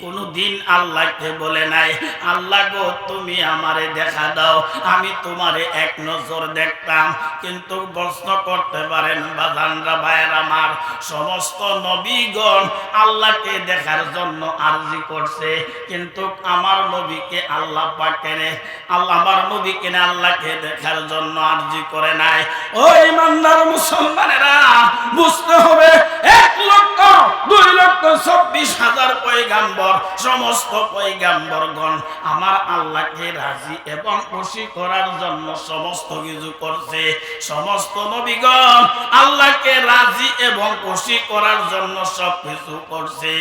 কোনদিন আল্লাহকে বলে নাই, আল্লাহ গো তুমি আমারে দেখা দাও, আমি তোমারে এক নজর দেখতাম। কিন্তু প্রশ্ন করতে পারেন বাজানরা ভাইয়ের আমার, সমস্ত নবীগণ আল্লাহকে দেখার জন্য আরজি করছে, কিন্তু আমার নবীকে আল্লাহ পাকের আমার নবীকে আল্লাহকে দেখার জন্য আরজি করে নাই। ও ইমানদার মুসলমানেরা, বুঝতে হবে 1,02,24,000 পয়গম্বর, সমস্ত পয়গম্বরগণ আমার আল্লাহকে রাজি এবং খুশি করার জন্য সমস্ত কিছু করছে। সমস্ত নবীগণ আল্লাহকে রাজি এবং খুশি করার জন্য সব কিছু করছে।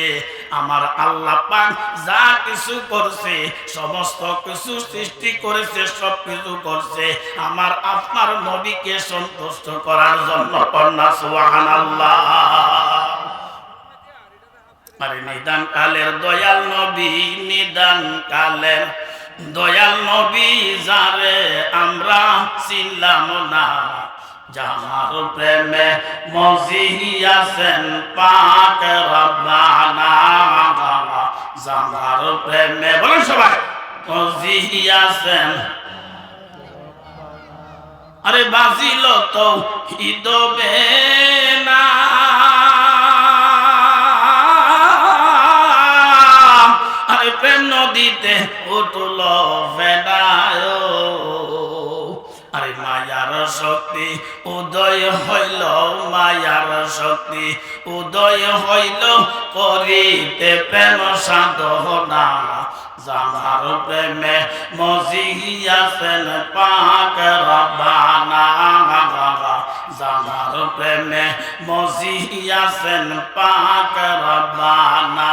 আমার আল্লাহ পাক যা কিছু করছে, সমস্ত কিছু সৃষ্টি করেছে, সব কিছু করছে আমার আপনার নবীকে সন্তুষ্ট করার জন্য। কন্যা সুবহানাল্লাহ। আরে নিদান কালের দয়াল নবী, নিদান কালের দয়াল নবী যারে আমরা চিনলাম না, যার প্রেমে মজিয়াছেন পাক রব্বানা, যার প্রেমে বলেন সবাই মজিয়াছেন। আরে বাজিল তো হিদবে না, আরে প্রেম নদীতে উঠল ফেনায়, শক্তি, উদয় হইল মায়ার শক্তি, উদয় হইল করিতে প্রেম সাধনা, যাহার প্রেমে মজিয়াছেন পাক রব্বানা, যাহার প্রেমে মজিয়াছেন পাক রব্বানা।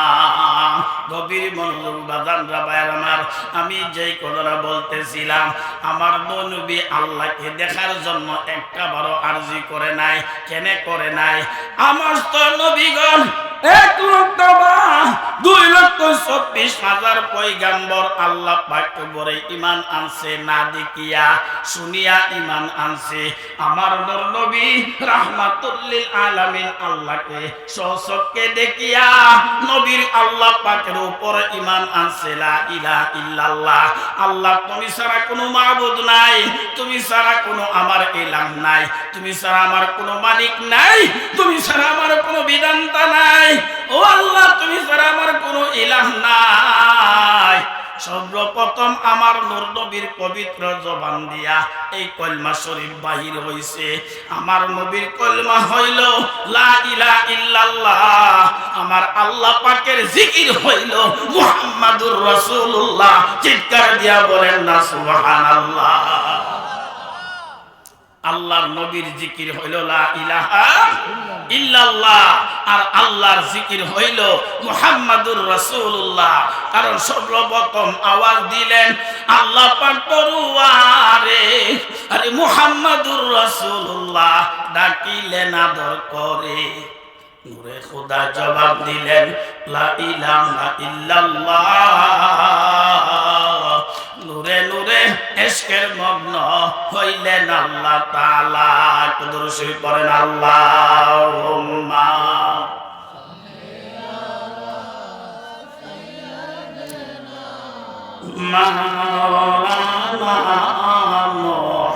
গভীর মনোযোগ বাজানরা ভাইয়ের আমার, আমি যেই কথাটা বলতেছিলাম, আমার নবী আল্লাহকে দেখার জন্য একটা বড় আরজি করে নাই। কেন করে নাই? আমার তো নবীগণ 1,02,24,000 পয়গাম্বর আল্লাহ পাক বলে ঈমান আনছে, না দেখিয়া শুনিয়া ঈমান আনছে। আমার নবী রাহমাতুল লিল আলামিন আল্লাহকে স্বচক্ষে দেখিয়া নবীর আল্লাহ পাকের উপর ঈমান আনছে। লা ইলাহা ইল্লাল্লাহ, আল্লাহ তুমি ছাড়া কোনো মাবুদ নাই, তুমি ছাড়া কোনো আমার ইলাহ নাই, তুমি ছাড়া আমার কোনো মালিক নাই, তুমি ছাড়া আমার কোনো বিধানতা নাই, ও আল্লাহ তুমি ছাড়া আমার কোনো ইলাহ নাই। সর্বপ্রথম আমার নূর নবীর পবিত্র জবান দিয়া এই কলমা শরীফ বাহির হইছে। আমার নবীর কলমা হইল লা ইলাহা ইল্লাল্লাহ, আমার আল্লাহ পাকের জিকির হইল মুহাম্মাদুর রাসূলুল্লাহ। চিৎকার দিয়া বলেন না সুবহানাল্লাহ। আল্লাহর নবীর জিকির হইল লা ইলাহা ইল্লাল্লাহ, আর আল্লাহর জিকির হইল মুহাম্মাদুর রাসূলুল্লাহ। কারণ সর্বপ্রথম আওয়াজ দিলেন আল্লাহ পাক পরওয়ারে, আরে মুহাম্মাদুর রাসূলুল্লাহ ডাকিলেন আদর করে। নূরে খোদা জবাব দিলেন লা ইলাহা ইল্লাল্লাহ। নূরে নূরে ইশকের মগ্ন হইলেন আল্লাহ তাআলা। দরুদ শরীফ পড়েন আল্লাহুম্মা মাওলানা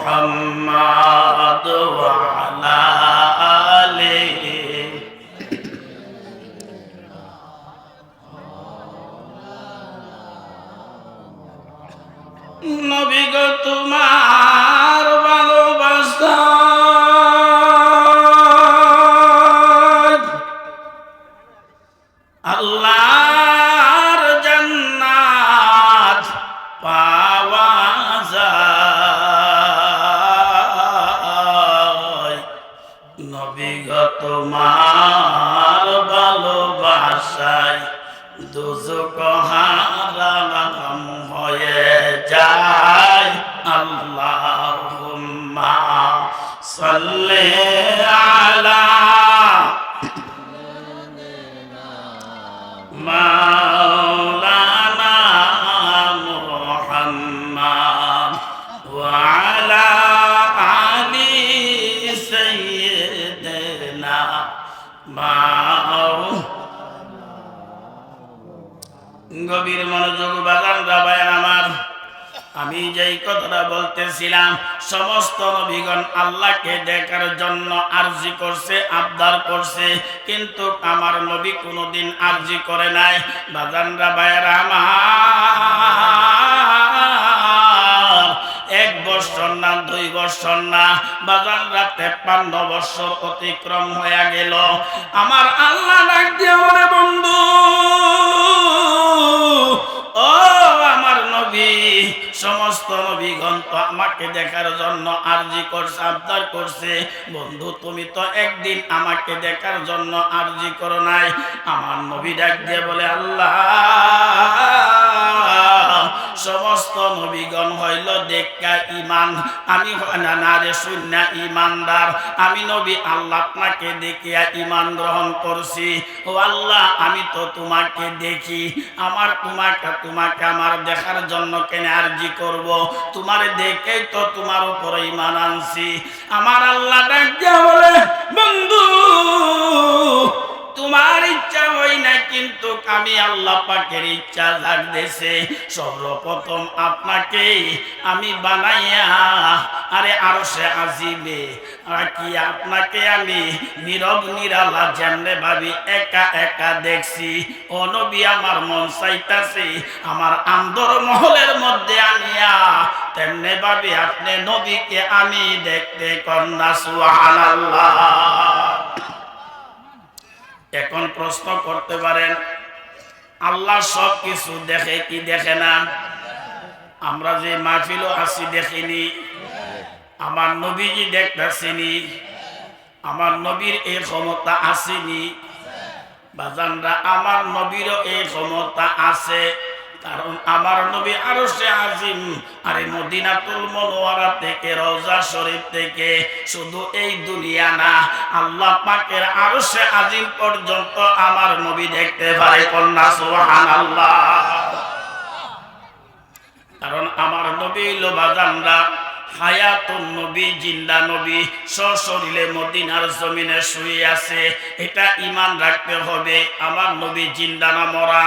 মুহাম্মদ ওয়া আলা আলিহি। নবী গো তোমার ভালোবাসা আল্লাহর জান্নাত পাওয়া যায়। নবী গো তোমার ভালোবাসায় দুজক হারাম হয়ে যায়। আল্লাহুম্মা সাল্লি আলা মাওলানা মুহাম্মদ ওয়া আলা আলি সাইয়্যিদিনা গভীর মনোযোগ বাজানরা ভাইয়ের আমার, আমি যেই কথাটা বলতেছিলাম, সমস্ত নবীগণ আল্লাহকে দেখার জন্য আরজি করছে, আবদার করছে, কিন্তু আমার নবী কোনোদিন আরজি করে নাই। বাজানরা ভাইয়ের আমার, 1 বছর না 2 বছর না বাজানরা 53 বছর অতিক্রম হয়ে গেল। আমার আল্লাহ ডাক দিয়ে বলে, বন্ধু ও আমার নবী, সমস্ত নবীগণ তো আমাকে দেখার জন্য আরজি করছে, আবদার করছে, বন্ধু তুমি তো একদিন আমাকে দেখার জন্য আরজি করো নাই। আমার নবী ডাক দিয়ে বলে, আল্লাহ সমস্ত নবীগণ হইল দেখা ঈমান, আমি না রে শূন্য ঈমানদার। আমি নবী আল্লাহ আপনাকে দেখিয়া ঈমান গ্রহণ করছি। ও আল্লাহ আমি তো তোমাকে দেখি, আমার তোমাকে আমার দেখার জন্য কেন আরজি করব? তোমার দেখেই তো তোমার উপর ঈমান আনছি। আমার আল্লাহ ডাক দিয়া বলে, বন্ধু তোমার ইচ্ছা হই না, কিন্তু আমি আল্লাহ পাকের ইচ্ছা লাগতেছে। সর্বপ্রথম আপনাকে আমি বানাইয়া আরে আরশে আজিমে রাখি আপনাকে আমি নীরব নিরালা যেমনে ভাবি একা একা দেখছি। ও নবী আমার মন চাইতাছে আমার আন্দর মহলের মধ্যে আনিয়া তেমনি ভাবে আপনি নবীকে আমি দেখতে কন্যা সুবহানাল্লাহ। এখন প্রশ্ন করতে পারেন, আল্লাহ সব কিছু দেখে কি দেখে না? আমরা যে মাহফিলও আছি দেখিনি, আমার নবীজি দেখতেছেনি, আমার নবীর এই ক্ষমতা আসেনি বাজানরা, আমার নবীরও এই ক্ষমতা আছে। কারণ আমার নবী আরশে আজিম আর মদিনাতুল মুনাওয়ারা থেকে রওজা শরীফ থেকে শুধু এই দুনিয়া না, আল্লাহ পাকের আরশে আজিম পর্যন্ত আমার নবী দেখতে পারে কন্যা সুবহানাল্লাহ। কারণ আমার নবী হলো বাজানরা হায়াতুন নবী, জিন্দা নবী, সশরীরে মদিনার জমিনে শুয়ে আছে। এটা ঈমান রাখতে হবে। আমার নবী জিন্দা না মরা?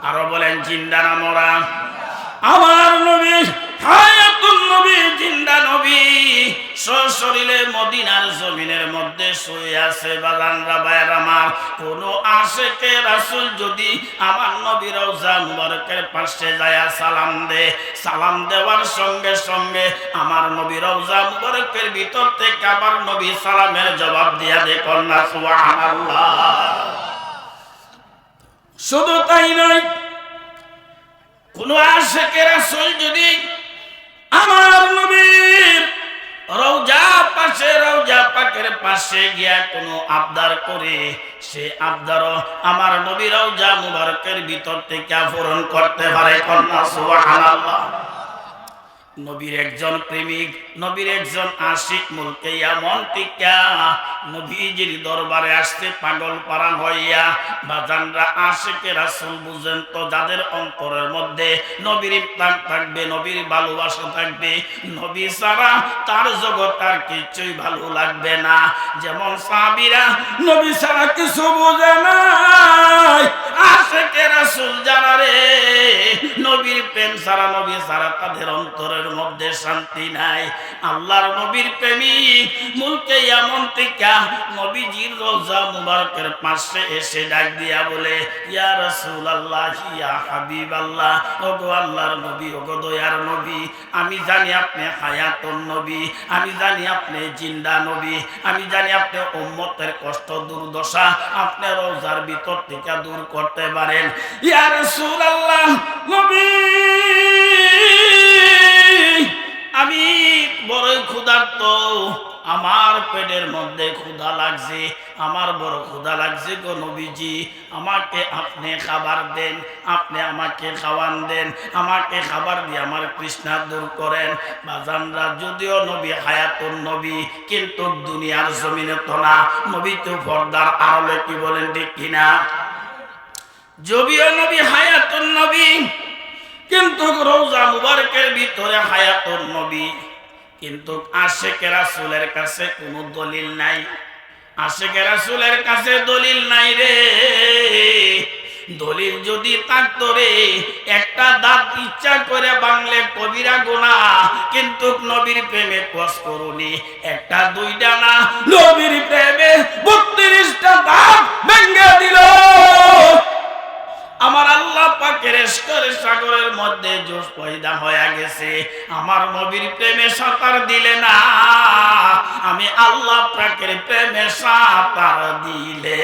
আরো বলেন জিন্দা না মরা? আমার নবী হায়াতুন নবী, জিন্দা নবী, সশরীরে মদিনার জমিনের মধ্যে শুয়ে আছে। বাজানরা ভাইরা আমার, কোন আশিকে রাসূল যদি আমার নবীর রওজা মুবারকের পাশে যায় সালাম দে, সালাম দেওয়ার সঙ্গে সঙ্গে আমার নবীর রওজা মুবারকের ভিতর থেকে আমার নবী সালামের জবাব দিয়া দে কন্যা সুবহানাল্লাহ। শুধু তাই নয়, কোন আশিকে রাসূল যদি আমার নবীর রওজা পাকের পাশে গিয়া কোনো আবদার করে, সে আবদারও আমার নবীর রওজা মুবারকের ভিতর থেকে পূরণ করতে পারে কন্যা সুবহানাল্লাহ। নবীর একজন প্রেমিক, নবীর একজন আশিক মুলকে এমন টিকা নবীজির দরবারে আসতে পাগল পারা হইয়া। বাজানরা আশিকে রাসূল বুঝেন তো, যাদের অন্তরের মধ্যে নবীর প্রেম থাকবে, নবীর ভালোবাসা থাকবে, নবী ছাড়া তার জগৎ আর কিছুই ভালো লাগবে না। যেমন সাহাবীরা নবী ছাড়া কিছু বোঝে না, আশিকে রাসূল যারা রে নবীর প্রেম ছাড়া, নবী ছাড়া তাদের অন্তরের মধ্যে শান্তি নাই। আল্লাহর নবীর প্রেমিক মুলকে এমন টিকা নবীজির রওজা মুবারকের পাশে এসে ডাক দিয়া বলে, ইয়া রাসূলুল্লাহ, ইয়া হাবিবাল্লাহ, ওগো আল্লাহর নবী, ওগো দয়ার নবী, আমি জানি আপনি হায়াতুন নবী, আমি জানি আপনি জিন্দা নবী, আমি জানি আপনি উম্মতের কষ্ট দুর্দশা আপনি রওজার ভিতর থেকে দূর করতে পারেন। ইয়া রাসূলুল্লাহ নবী, আমি বড়ই ক্ষুধার্ত, আমার পেটের মধ্যে ক্ষুধা লাগছে, আমার বড় ক্ষুধা লাগছে গো নবীজি, আমাকে আপনি খাবার দেন, আপনি আমাকে খাওয়ান দেন, আমাকে খাবার দিয়ে আমার তৃষ্ণা দূর করেন। বাজানরা যদিও নবী হায়াতুন নবী, কিন্তু দুনিয়ার জমিনে তো না, নবী তো পর্দার আড়ালে, কি বলেন ঠিক কিনা? যদিও নবী হায়াতুন নবী, কিন্তু রওজা মুবারকের ভিতরে হায়াতুন নবী, কিন্তু আশিকে রাসূলের কাছে কোনো দলিল নাই। আশিকে রাসূলের কাছে দলিল নাই রে। দলিল যদি থাকতো রে, একটা দাঁত ইচ্ছা করে বাংলে কবিরা গুনাহ, কিন্তু নবীর প্রেমে কস করুনি একটা দুইটা না, নবীর প্রেমে 32টা দাঁত ভেঙে দিল। আমার আল্লাহ পাকের ইশকের সাগরের মধ্যে জোশ পয়দা হয়ে গেছে। আমার নবীর প্রেমে সাঁতার দিলে না, আমি আল্লাহ পাকের প্রেমে সাঁতার দিলে।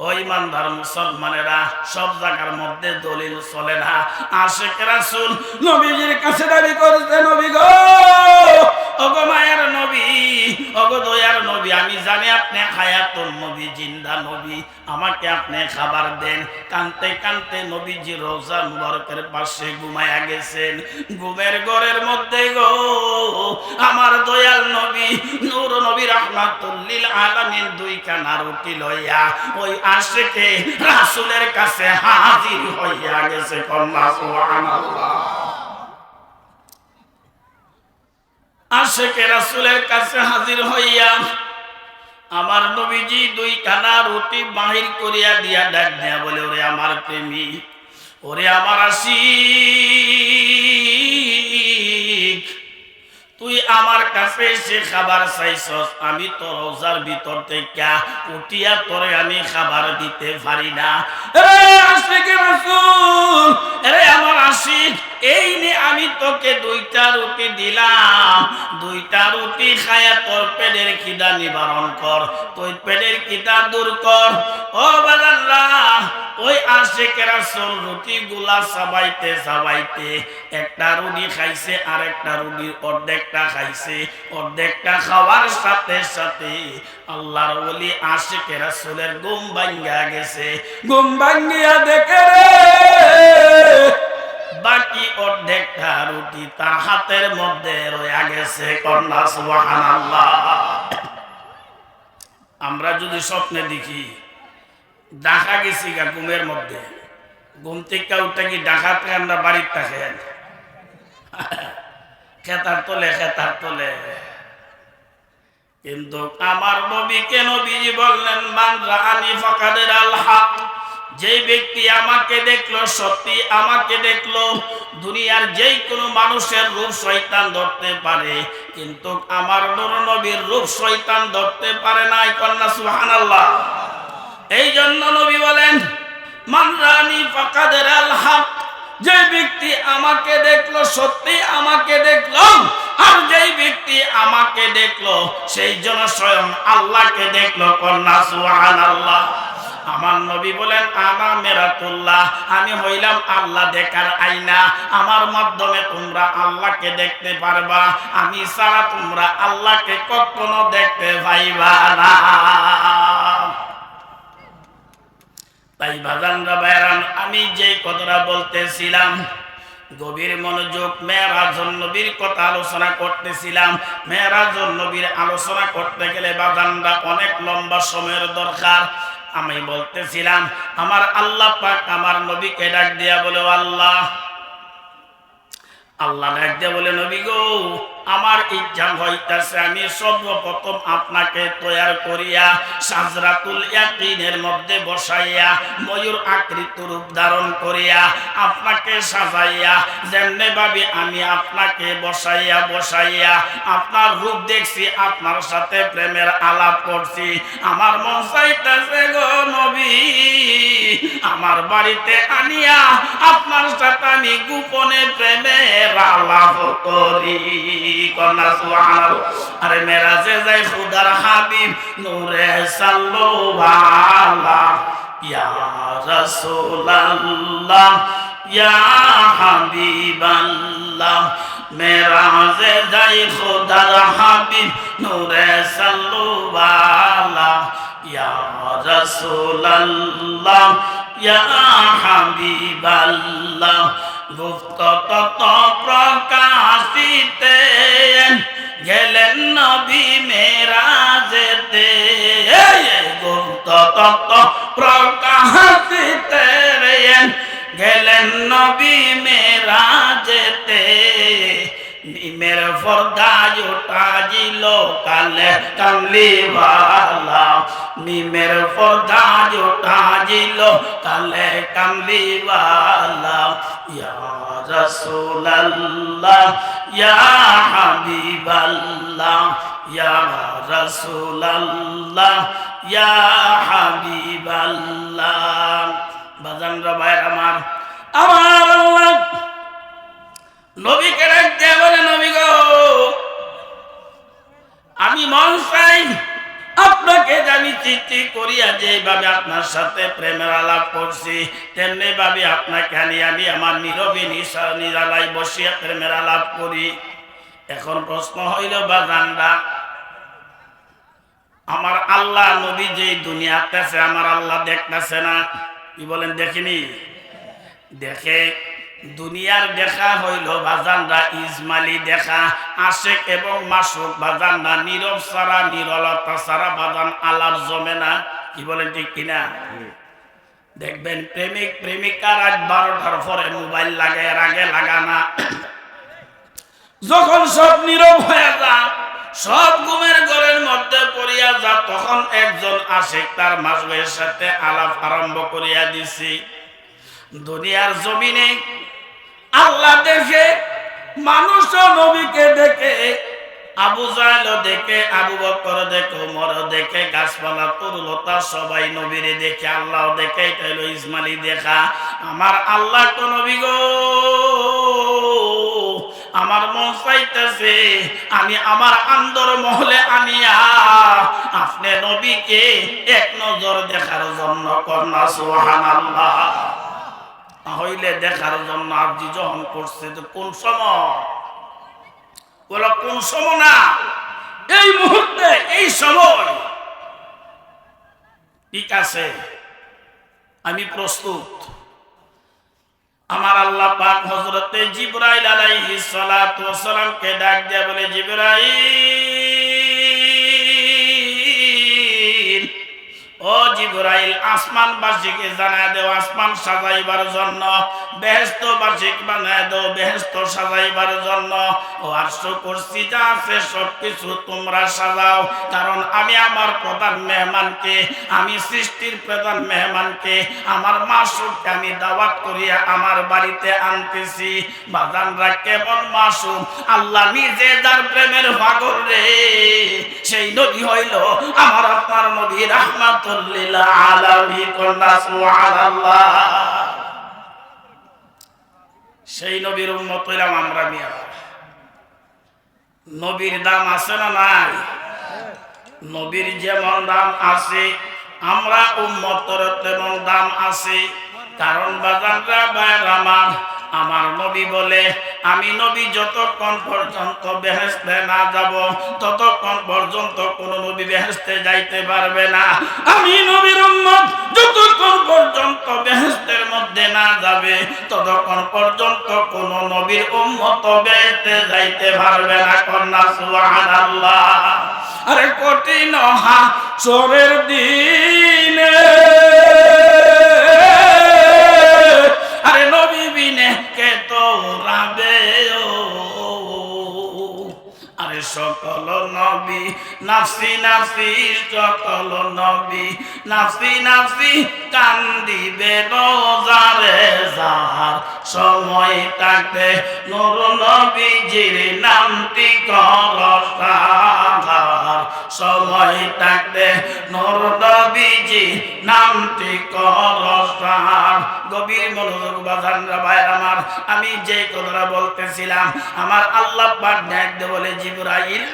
ও ইমানদার মুসলমানেরা, সব জায়গার মধ্যে দলিল চলে না। আশিক রাসূল নবীজির কাছে দাবি করতে, নবী গো, ওগো মায়ের নবী, ওগো দয়ার নবী, আমি জানি আপনি হায়াতুন নবী, জিন্দা নবী, আমাকে আপনি খাবার দেন। কানতে কানতে নবীজি রওজা মুবারকের পাশে ঘুমায়া গেছেন। ঘুমের ঘরের মধ্যে গো আমার দয়াল নবী নূর নবী রাহমাতুল লিল আলামিন দুইখানা রুটি লইয়া ওই আশিকে রাসূলের কাছে হাজির হইয়া গেছে। কন্যা সুবহানাল্লাহ। আশিকে রাসূলের কাছে হাজির হইয়া আমার নবীজি দুইখানা রুটি বাহির করিয়া দিয়া ডাক দিয়া বলে, ওরে আমার প্রেমিক, ওরে আমার আশিক, তুই আমার কাছে এসে খাবার চাইছস, আমি তোর রওজার ভিতর থেকে উঠিয়া তোরে আমি খাবার দিতে পারি না। রে আশিক রাসূল, রে আমার আশিক আসি, এই নে আমি তোকে 2টা রুটি দিলাম, 2টা রুটি খায়া তোর পেটের খিদা নিবারণ কর, তোর পেটের খিদা দূর কর। ও বাজাররা, ওই আশিকে রাসূল রুটিগুলা চাবাইতে চাবাইতে একটা রুটি খাইছে, আর একটা রুটির অর্ধেকটা খাইছে। অর্ধেকটা খাওয়ার সাথে সাথে আল্লাহর ওলি আশিকে রাসূলের ঘুম ভাঙ্গা গেছে। ঘুম ভাঙ্গিয়া দেখে রে বাকি অর্ধেকটা রুটি তার হাতের মধ্যে রয়ে গেছে। কন্যা সুবহানাল্লাহ। আমরা যদি স্বপ্নে দেখি ঢাকা গেছি গা ঘুমের মধ্যে, ঘুম থেকে উঠে কি ঢাকাতে আমরা বাড়ির থাকেন খেতার তোলে খেতার তোলে। কিন্তু আমার নবীকে নবীজি বললেন, মান রাআনি ফাকাদের আল হক, যে ব্যক্তি আমাকে দেখলো সত্যি আমাকে দেখলো। দুনিয়ার যেই কোনো মানুষের রূপ শয়তান ধরতে পারে, কিন্তু আমার নূর নবীর রূপ শয়তান ধরতে পারে না। কন্যা সুবহানাল্লাহ। এই জন্য নবী বলেন, মান রাআনি ফাকাদের আল হক, যে ব্যক্তি আমাকে দেখলো সত্যি আমাকে দেখলো, আর যেই ব্যক্তি আমাকে দেখলো সেই জন্য স্বয়ং আল্লাহকে দেখলো। কন্যা সুবহানাল্লাহ। আমার নবী বলেন, আনা মেরাতুল্লাহ, আমি হইলাম আল্লাহ দেখার আয়না। আমার মাধ্যমে তোমরা আল্লাহকে দেখতে পারবা, আমি ছাড়া তোমরা আল্লাহকে কখনো দেখতে পাইবা না। তাই বাজানরা বাইরান, আমি যেই কথাটা বলতেছিলাম গভীর মনোযোগ, মেরাজুন নবীর কথা আলোচনা করতেছিলাম। মেরাজুন নবীর আলোচনা করতে গেলে বাজানরা অনেক লম্বা সময়ের দরকার। আমি বলতেছিলাম আমার আল্লাহ পাক আমার নবীকে ডাক দিয়া বলে, আল্লাহ আল্লাহ ডাক দিয়া বলে, নবী গো, আমার ইচ্ছা হইতাছে আমি সর্বপ্রথম আপনাকে তৈয়ার করিয়া সাজরাতুল ইয়াকিনের মধ্যে বসাইয়া ময়ূর আকৃত রূপ ধারণ করিয়া আপনাকে সাজাইয়া, যেমনে ভাবে আমি আপনাকে বসাইয়া বসাইয়া আপনার রূপ দেখছি, আপনার সাথে প্রেমের আলাপ করছি, আমার মন চাইতেছে গো নবী আমার বাড়িতে আনিয়া আপনার সাথে আমি গোপনে প্রেমের আলাপ করি। কন্যা সুবহানাল্লাহ। আরে মেরাজে যাই খুদার হাবিব নূরে সাল্লাল্লাহু ইয়া রাসূলুল্লাহ ইয়া হাবিবাল্লাহ। মেরাজে যাই খুদার হাবিব নূরে সাল্লাল্লাহু ইয়া রাসূলুল্লাহ ইয়া হাবিবাল্লাহ। গুপ্ত তত প্রকাশিতে গেলেন নবী মেরাজেতে, গুপ্ত তত প্রকাশিতে গেলেন নবী মেরাজেতে। নিমের ফরদায় উঠাজিল কালে কামলিওয়ালা, নিমের ফরদায় উঠাজিল কালে কামলিওয়ালা। ইয়া রাসূলুল্লাহ ইয়া হাবিবাল্লাহ ইয়া রাসূলুল্লাহ ইয়া হাবিবাল্লাহ। বাজানরা ভাই আমার আল্লাহ নবীকে রাখতে বলে, নবী গো, আমি মন চাই আপনাকে জানি চিঠি করিয়া যেভাবে আপনার সাথে প্রেমের আলাপ করছি, তেমনি ভাবে আপনাকে আমি আমার নীরবে নিরালায় বসিয়া প্রেমের আলাপ করি। এখন প্রশ্ন হইল বাজানরা, আমার আল্লাহ নবী যে দুনিয়াতে আছে আমার আল্লাহ দেখতেছে না? কি বলেন, দেখিনি? দেখে। দুনিয়ার দেখা হইল বাজানরা ইজমালি দেখা, আশেক এবং মাসুক বাজানরা নীরব সারা নিরলতা সারা বাজান আলাপ জমে না। কি বলেন, ঠিক কিনা? দেখবেন প্রেমিক প্রেমিকা রাত 12টার পরে মোবাইল লাগে, এর আগে লাগানা। যখন সব নীরব হয়ে যা, সব ঘুমের ঘরের মধ্যে পড়িয়া যা, তখন একজন আশেক তার মাসুকের সাথে আলাপ আরম্ভ করিয়া দিছি। দুনিয়ার জমিনে আল্লাহ দেখে, মানুষ নবীকে দেখে, আবু জাহেল দেখে, আবু বকর দেখে, ওমর দেখে, গাছপালা তরুলতা সবাই নবীরে দেখে, আল্লাহ দেখে। এটা হলো ইজমালি দেখা। আমার আল্লাহ তো নবী গো আমার মন চাইতেছে আমি আমার আন্দর মহলে আনিয়া আপনি নবীকে এক নজর দেখার জন্য কন্যা সুবহানাল্লাহ। হইলে দেখার জন্য আরজি যখন করছে তো কোন সময় বলো, কোন সময় না, এই মুহূর্তে, এই সময়। ঠিক আছে, আমি প্রস্তুত। আমার আল্লাহ পাক হযরতে জিবরাইল আলাইহিস সালাতু ওয়াস সালামকে ডাক দিয়ে বলে, জিবরাইল, ও জিবরাইল, আসমানবাসীকে জানায় দাও আসমান সাজাইবার জন্য, বেহেশতবাসীকে বানায় দাও বেহেশত সাজাইবার জন্য, ও আরশ কুরসি যা আছে সবকিছু তোমরা সাজাও। কারণ আমি আমার প্রধান মেহমানকে, আমি সৃষ্টির প্রধান মেহমানকে, আমার মাসুমকে আমি দাওয়াত করিয়া আমার বাড়িতে আনতেছি। বাজানরা কেমন মাসুম, আল্লাহ নিজে যার প্রেমের পাগল রে, সেই নবী হইল আমার আপনার নবী রাহমাতুল লিল আলামিন। কন্যা সুবহানাল্লাহ। সেই নবীর উম্মত হইলাম আমরা। মিয়া, নবীর দাম আছে না নাই? নবীর যেমন দাম আছে আমরা উম্মতের তেমন দাম আছে। কারণ বাজানরা ভাইরা আমার নবী বলে, আমি নবী যতক্ষণ পর্যন্ত বেহেশতে না যাব ততক্ষণ পর্যন্ত কোন নবী বেহেশতে যাইতে পারবে না। আমি নবীর উম্মত যতক্ষণ পর্যন্ত বেহেশতের মধ্যে না যাবে ততক্ষণ পর্যন্ত কোন নবীর উম্মত বেহেশতে যাইতে পারবে না। কন্যা সুবহানাল্লাহ। আরে কঠিন হাসরের দিনে, আরে নবী বিনে কে তোরাবে, আরে সকল নবী নাফসি নাফসি, সকল নবী নাফসি নাফসি কান্দিবে রোজারে যার সময় থাকতে নূর নবীজির নামটি করসার, সময় থাকতে নূর নবীজির নামটি করসার। গভীর মনোযোগ বাজানরা ভাই আমার, আমি যে কথাটা বলতেছিলাম, আমার আল্লাহ পাক ডাক দিয়ে বলে, জিবরাইল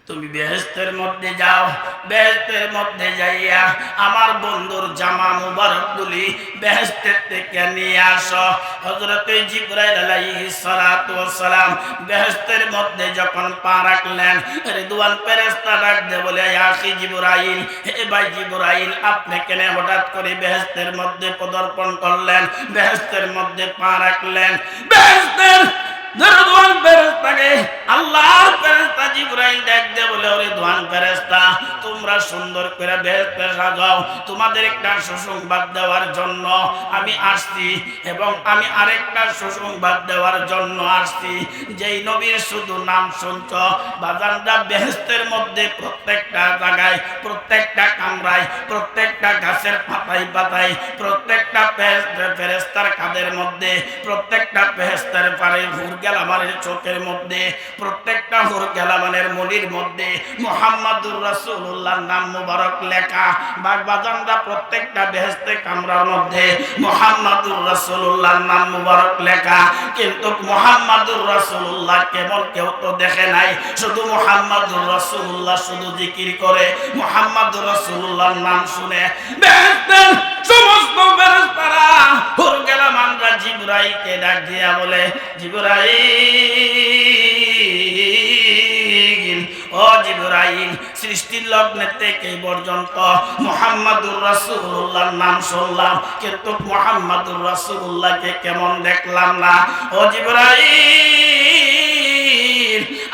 তুমি বেহেশতের মধ্যে যাও, বেহেশতের মধ্যে যাইয়া আমার বন্ধুর জামা মুবারক গুলি বেহেশতের থেকে নিয়ে আসো। হযরত জিবরাইল আলাইহিস সালাতু ওয়াস সালাম বেহেশতের মধ্যে যখন পা রাখলেন, রিদওয়ান ফেরেশতা ডাক দিয়ে বলে, আখি জিবরাইল, হে ভাই জিবরাইল, আপনি কেন হঠাৎ করে বেহেশতের মধ্যে পদার্পণ করলেন, বেহেশতের মধ্যে পা রাখলেন? বেহেশতের রিদওয়ান ফেরেশতাকে আল্লাহর ফেরেশতা জিবরাইল ডাক দিয়ে বলে, ওরে রিদওয়ান ফেরেশতা, তোমরা সুন্দর করে বেহেশতে সাজাও, তোমাদের একটা সুসংবাদ দেওয়ার জন্য আমি আসছি, এবং আমি আরেকটা সুসংবাদ দেওয়ার জন্য আসছি। যেই নবীর শুধু নাম শুনছ বাজানরা, বেহেশতের মধ্যে প্রত্যেকটা জায়গায়, প্রত্যেকটা কামরায়, প্রত্যেকটা গাছের পাতায় পাতায়, প্রত্যেকটা ফেরেশতার কাঁধের মধ্যে, প্রত্যেকটা ফেরেশতার পারে হুরগেলামানের চোখের মধ্যে, প্রত্যেকটা হুরগেলামানের মনির মধ্যে মুহাম্মাদুর রাসূলুল্লাহর নাম মুবারক লেখা। বাগবাজানরা প্রত্যেকটা বেহেশতে কামরার মধ্যে মুহাম্মাদুর রাসূলুল্লাহর নাম মুবারক লেখা। কিন্তু মুহাম্মাদুর রাসূলুল্লাহ কেমন কেউ তো দেখে নাই, শুধু মুহাম্মাদুর রাসূলুল্লাহ শুধু জিকির করে, মুহাম্মাদুর রাসূলুল্লাহর নাম শুনে বেহেশতের সমস্ত ফেরেশতারা হুরগেলামানরা জিবরাইলকে ডাক দিয়া বলে, জিবরাইল, ও জিবরাইল, সৃষ্টির লগ্নে থেকে পর্যন্ত মুহাম্মাদুর রাসূলুল্লাহর নাম শুনলাম, কিন্তু মুহাম্মাদুর রাসূলুল্লাহকে কেমন দেখলাম না। ও জিবরাইল,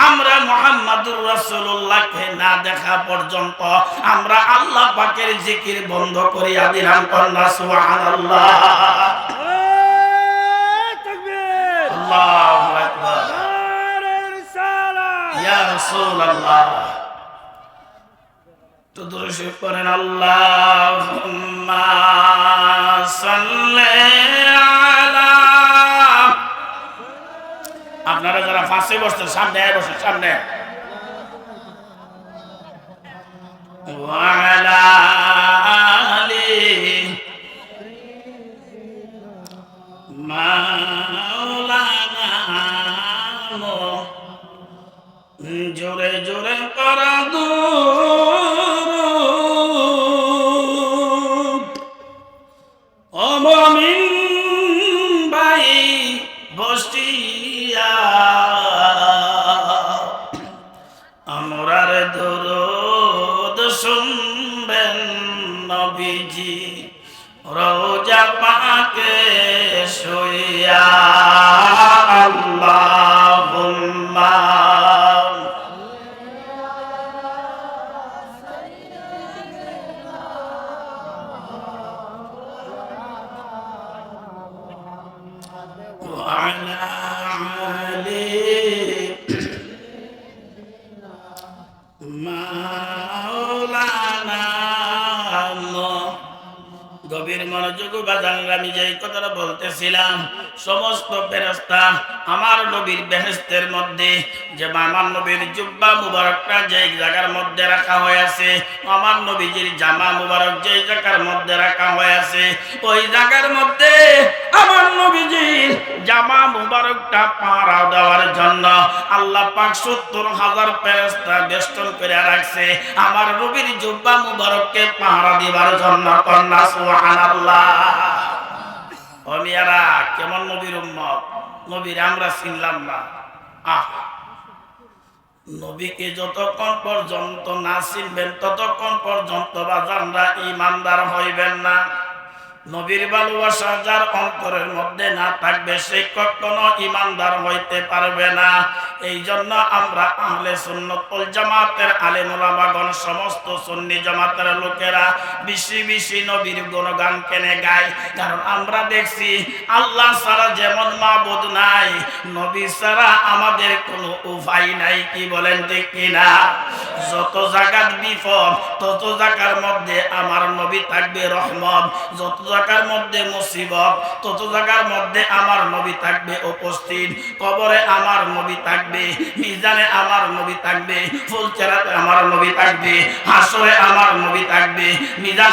আমরা মুহাম্মাদুর রাসূলুল্লাহকে না দেখা পর্যন্ত আমরা আল্লাহ পাকের জিকির বন্ধ করিয়া দিলাম। কন্যা সুবহানাল্লাহ। আল্লাহু আকবার। ইয়া রাসূলুল্লাহ, তো দরুদ শরীফ পড়েন, আল্লাহুম্মা সাল্লি আলা। আপনারা যারা ফাঁসে বসছেন সামনে বসেন, সামনে। ওয়া আলা আলি মাওলানা বসিয়া আমরার দরুদ শুনবেন নবীজি রওজা পাকে শুইয়া আল্লাহুম্মা وعلى آله مولانا গভীর মনোযোগ বাজানরা আমি যে কথাটা বলতেছিলাম, সমস্ত ফেরেশতা আমার নবীর বেহেশতের মধ্যে যে আমার নবীর জুব্বা মুবারকটা যে জায়গার মধ্যে রাখা হয়েছে, আমার নবীজির জামা মুবারক যে জায়গার মধ্যে রাখা হয়েছে, ওই জায়গার মধ্যে আমার নবীজির জামা মুবারকটা পাহারা দেওয়ার জন্য আল্লাহ পাক ৭০,০০০ ফেরেশতা বেষ্টন করে রাখছে আমার নবীর জুব্বা মুবারককে পাহারা দেওয়ার জন্য। কন্যা সুবহানাল্লাহ। ও মিয়ারা, কেমন নবীর উম্মত, নবীর আমরা চিনলাম না। নবীকে যতক্ষণ পর্যন্ত না চিনবেন ততক্ষণ পর্যন্ত বাজানরা ঈমানদার হইবেন না। নবীর ভালোবাসা যার অন্তরের মধ্যে না থাকবে সে কখনো ঈমানদার হইতে পারবে না। এই জন্য আমরা আহলে সুন্নাত ওয়াল জামাতের আলেম ওলামাগণ সমস্ত সুন্নি জামাতের লোকেরা বেশি বেশি নবীর গুণগান কেনে গায়। কারণ আমরা দেখছি আল্লাহ ছাড়া যেমন মাবুদ নাই, নবী ছাড়া আমাদের কোনো উপায় নাই। কি বলেন ঠিক কিনা? যত জায়গার বিপদ তত জায়গার মধ্যে আমার নবী থাকবে রহমত, যত জায়গার মধ্যে মুসিবত তত জায়গার মধ্যে আমার নবী থাকবে উপস্থিত। কবরে আমার নবী থাকবে, মিজানে আমার নবী থাকবে, ফুলচেরাতে আমার নবী থাকবে, হাসরে আমার নবী থাকবে, মিজান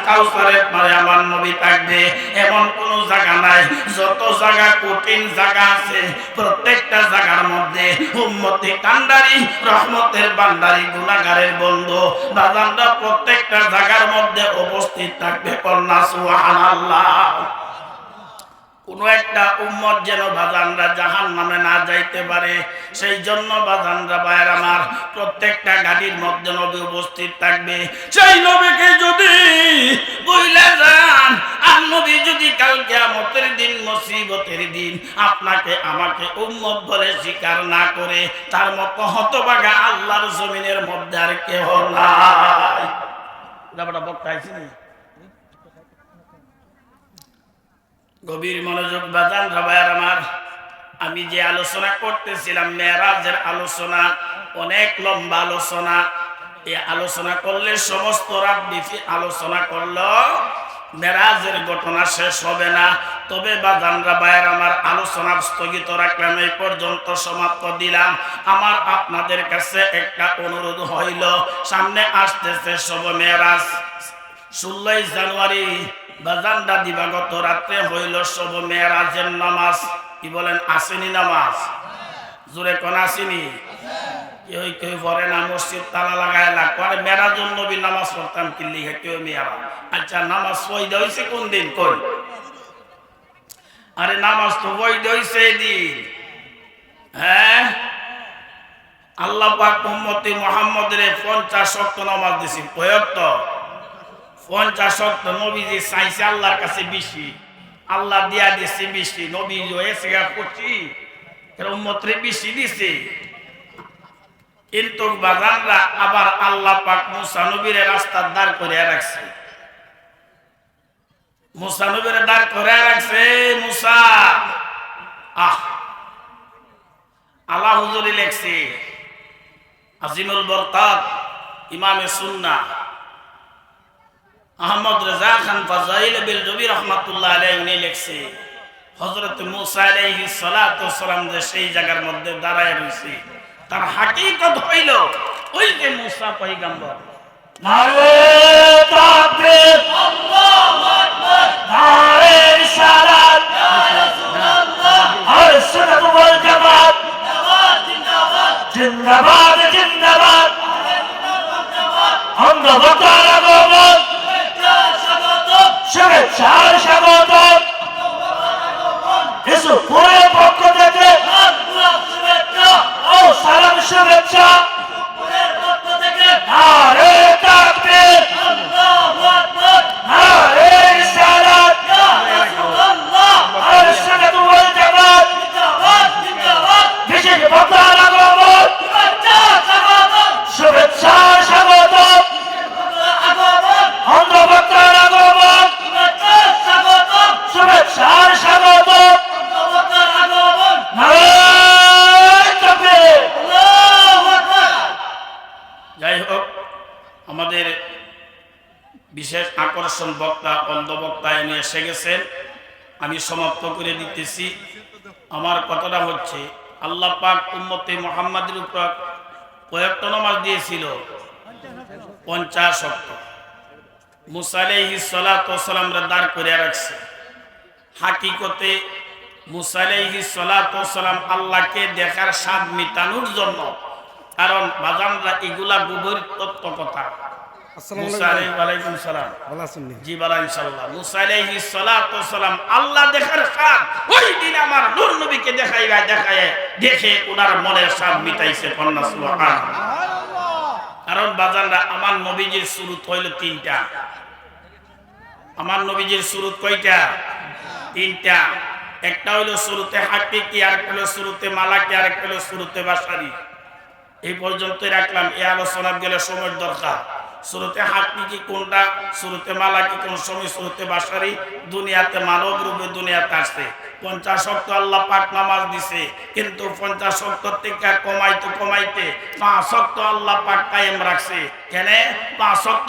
কাউসারের পরে আমার নবী থাকবে। এমন কোন জায়গা নাই। যত জায়গা কঠিন জায়গা আছে প্রত্যেকটা জায়গার মধ্যে উম্মতি কান্ডারি রহমতের বান্দারি গুনাহগারের বন্ধু বাজানরা প্রত্যেকটা জায়গার মধ্যে উপস্থিত থাকবে। কন্যা সুবহানাল্লাহ। কোন একটা উম্মত যেন বাজানরা জাহান্নামে না যাইতে পারে, সেই জন্য বাজানরা ভাইয়ের আমার প্রত্যেকটা গাড়ির মধ্যে নবী উপস্থিত থাকবে। সেই নবীকে যদি ভুলে যান আর নবী যদি কাল কিয়ামতের দিন মুসিবতের দিন আপনাকে আমাকে উম্মত বলে স্বীকার না করে, তার মতো হতভাগা আল্লাহর জমিনের মধ্যে আর কেহ নাই। ব্যাপারটা বক্তা আইছি না? গভীর মনোযোগ বাজান ভাইয়ার আমার, আমি যে আলোচনা করতেছিলাম মেরাজের আলোচনা, অনেক লম্বা আলোচনা। এই আলোচনা করলে সমস্ত রাত ব্যাপী আলোচনা করলো মেরাজের ঘটনা শেষ হবে না। তবে বাজানরা ভাইয়ার আমার আলোচনা স্থগিত রাখলাম, এই পর্যন্ত সমাপ্ত দিলাম। আমার আপনাদের কাছে একটা অনুরোধ হইল, সামনে আসতেছে শবে মেরাজ, 16 জানুয়ারি বাজানরা দিবাগত রাত্রে হইল শবে মেরাজের নামাজ। কি বলেন, আসেনি নামাজ? জোরে কোন আসেনি? কেউ কেউ পড়ে না, মসজিদ তালা লাগায় লাগবে। মেরাজুন নবী নামাজ পড়তাম কি লিখে কেউ মেয়ারা। আচ্ছা, নামাজ বৈধ হয়েছে কোন দিন? কই, আরে নামাজ তো বৈধ হয়েছে এদিন। হ্যাঁ, আল্লাহ পাক উম্মতি মুহাম্মদের 50 ওয়াক্ত নামাজ দিছি। কয়ক্ত? 50 ওয়াক্ত। নবীজি চাইছে আল্লাহর কাছে বেশি, আল্লাহ দিয়া দিছে বেশি। নবী হয়েছে করছি উম্মতরে বেশি দিছে। কিন্তু বাজানরা আবার আল্লাহ পাক মুসা নবীর রাস্তার দাঁড় করে রাখছে। মুসা নবীর দাঁড় করে রাখছে। মুসা আল্লাহ হুজুরি লেখছে, আজিমুল বরকাত ইমামে সুন্নাহ আহমদ রেজা খান ফাজাইল বিল নবী রাহমাতুল্লাহ আলাইহি উনি লেখছে, হযরত মুসা আলাইহিস সালাতু ওয়াস সালাম যে সেই জায়গার মধ্যে দাঁড়ায় রইছে, তার হাকিকত হইল ওই যে মুসা পয়গম্বর। নারে তাকবীর, আল্লাহু আকবার, নারে রিসালাত, ইয়া রাসূলুল্লাহ, আহলে সুন্নাত ওয়াল জামাত জিন্দাবাদ, জিন্দাবাদ, জিন্দাবাদ, আমরা বতার আগমন, শুভেচ্ছা স্বাগত, এসো পুরো পক্ষ সুদর্শন বক্তা অন্ধ বক্তা এনে এসে গেছেন। আমি সমাপ্ত করে দিতেছি। আমার কথাটা হচ্ছে, আল্লাহ পাক উম্মতে মুহাম্মাদের উপর কয়েকটা নামাজ দিয়েছিল, 50 ওয়াক্ত। মুসা আলাইহিস সালাতু ওয়াস সালামরা দাঁড় করে রাখছে। হাকিকতে মুসা আলাইহিস সালাতু ওয়াস সালাম আল্লাহকে দেখার স্বাদ মিটানোর জন্য, কারণ বাজানরা এগুলা গভীর তত্ত্ব কথা। মুসা আলাইহিস সালাম জি বালা ইনশাআল্লাহ। মুসা আলাইহিস সালাতু ওয়াস সালাম আল্লাহ দেখার স্বাদ ওই দিন আমার নূর নবীকে দেখাইয়া দেখে ওনার মনের স্বাদ মিটাইছে। কন্যা সুবহানাল্লাহ। কারণ বাজানরা আমার নবীজির সুরত হইল 3টা। আমার নবীজির সুরত কয়টা? 3টা। একটা হইল সুরতে হাকিকি, আরেকটা হইল সুরতে মালাকি, আরেকটা হইল সুরতে বাশারি। এই পর্যন্তই রাখলাম। এই আলোচনা গেলে সময়ের দরকার। সুরতে হাকিকি কোনটা, সুরতে মালাকি কোন সময়, সুরতে বাশারি দুনিয়াতে মানব রূপে দুনিয়াতে আসছে। 50 ওয়াক্ত আল্লাহ পাক নামাজ দিছে, কিন্তু 50 ওয়াক্ত থেকে কমাইতে 5 ওয়াক্ত আল্লাহ পাক কায়েম রাখছে। কেন 5 ওয়াক্ত?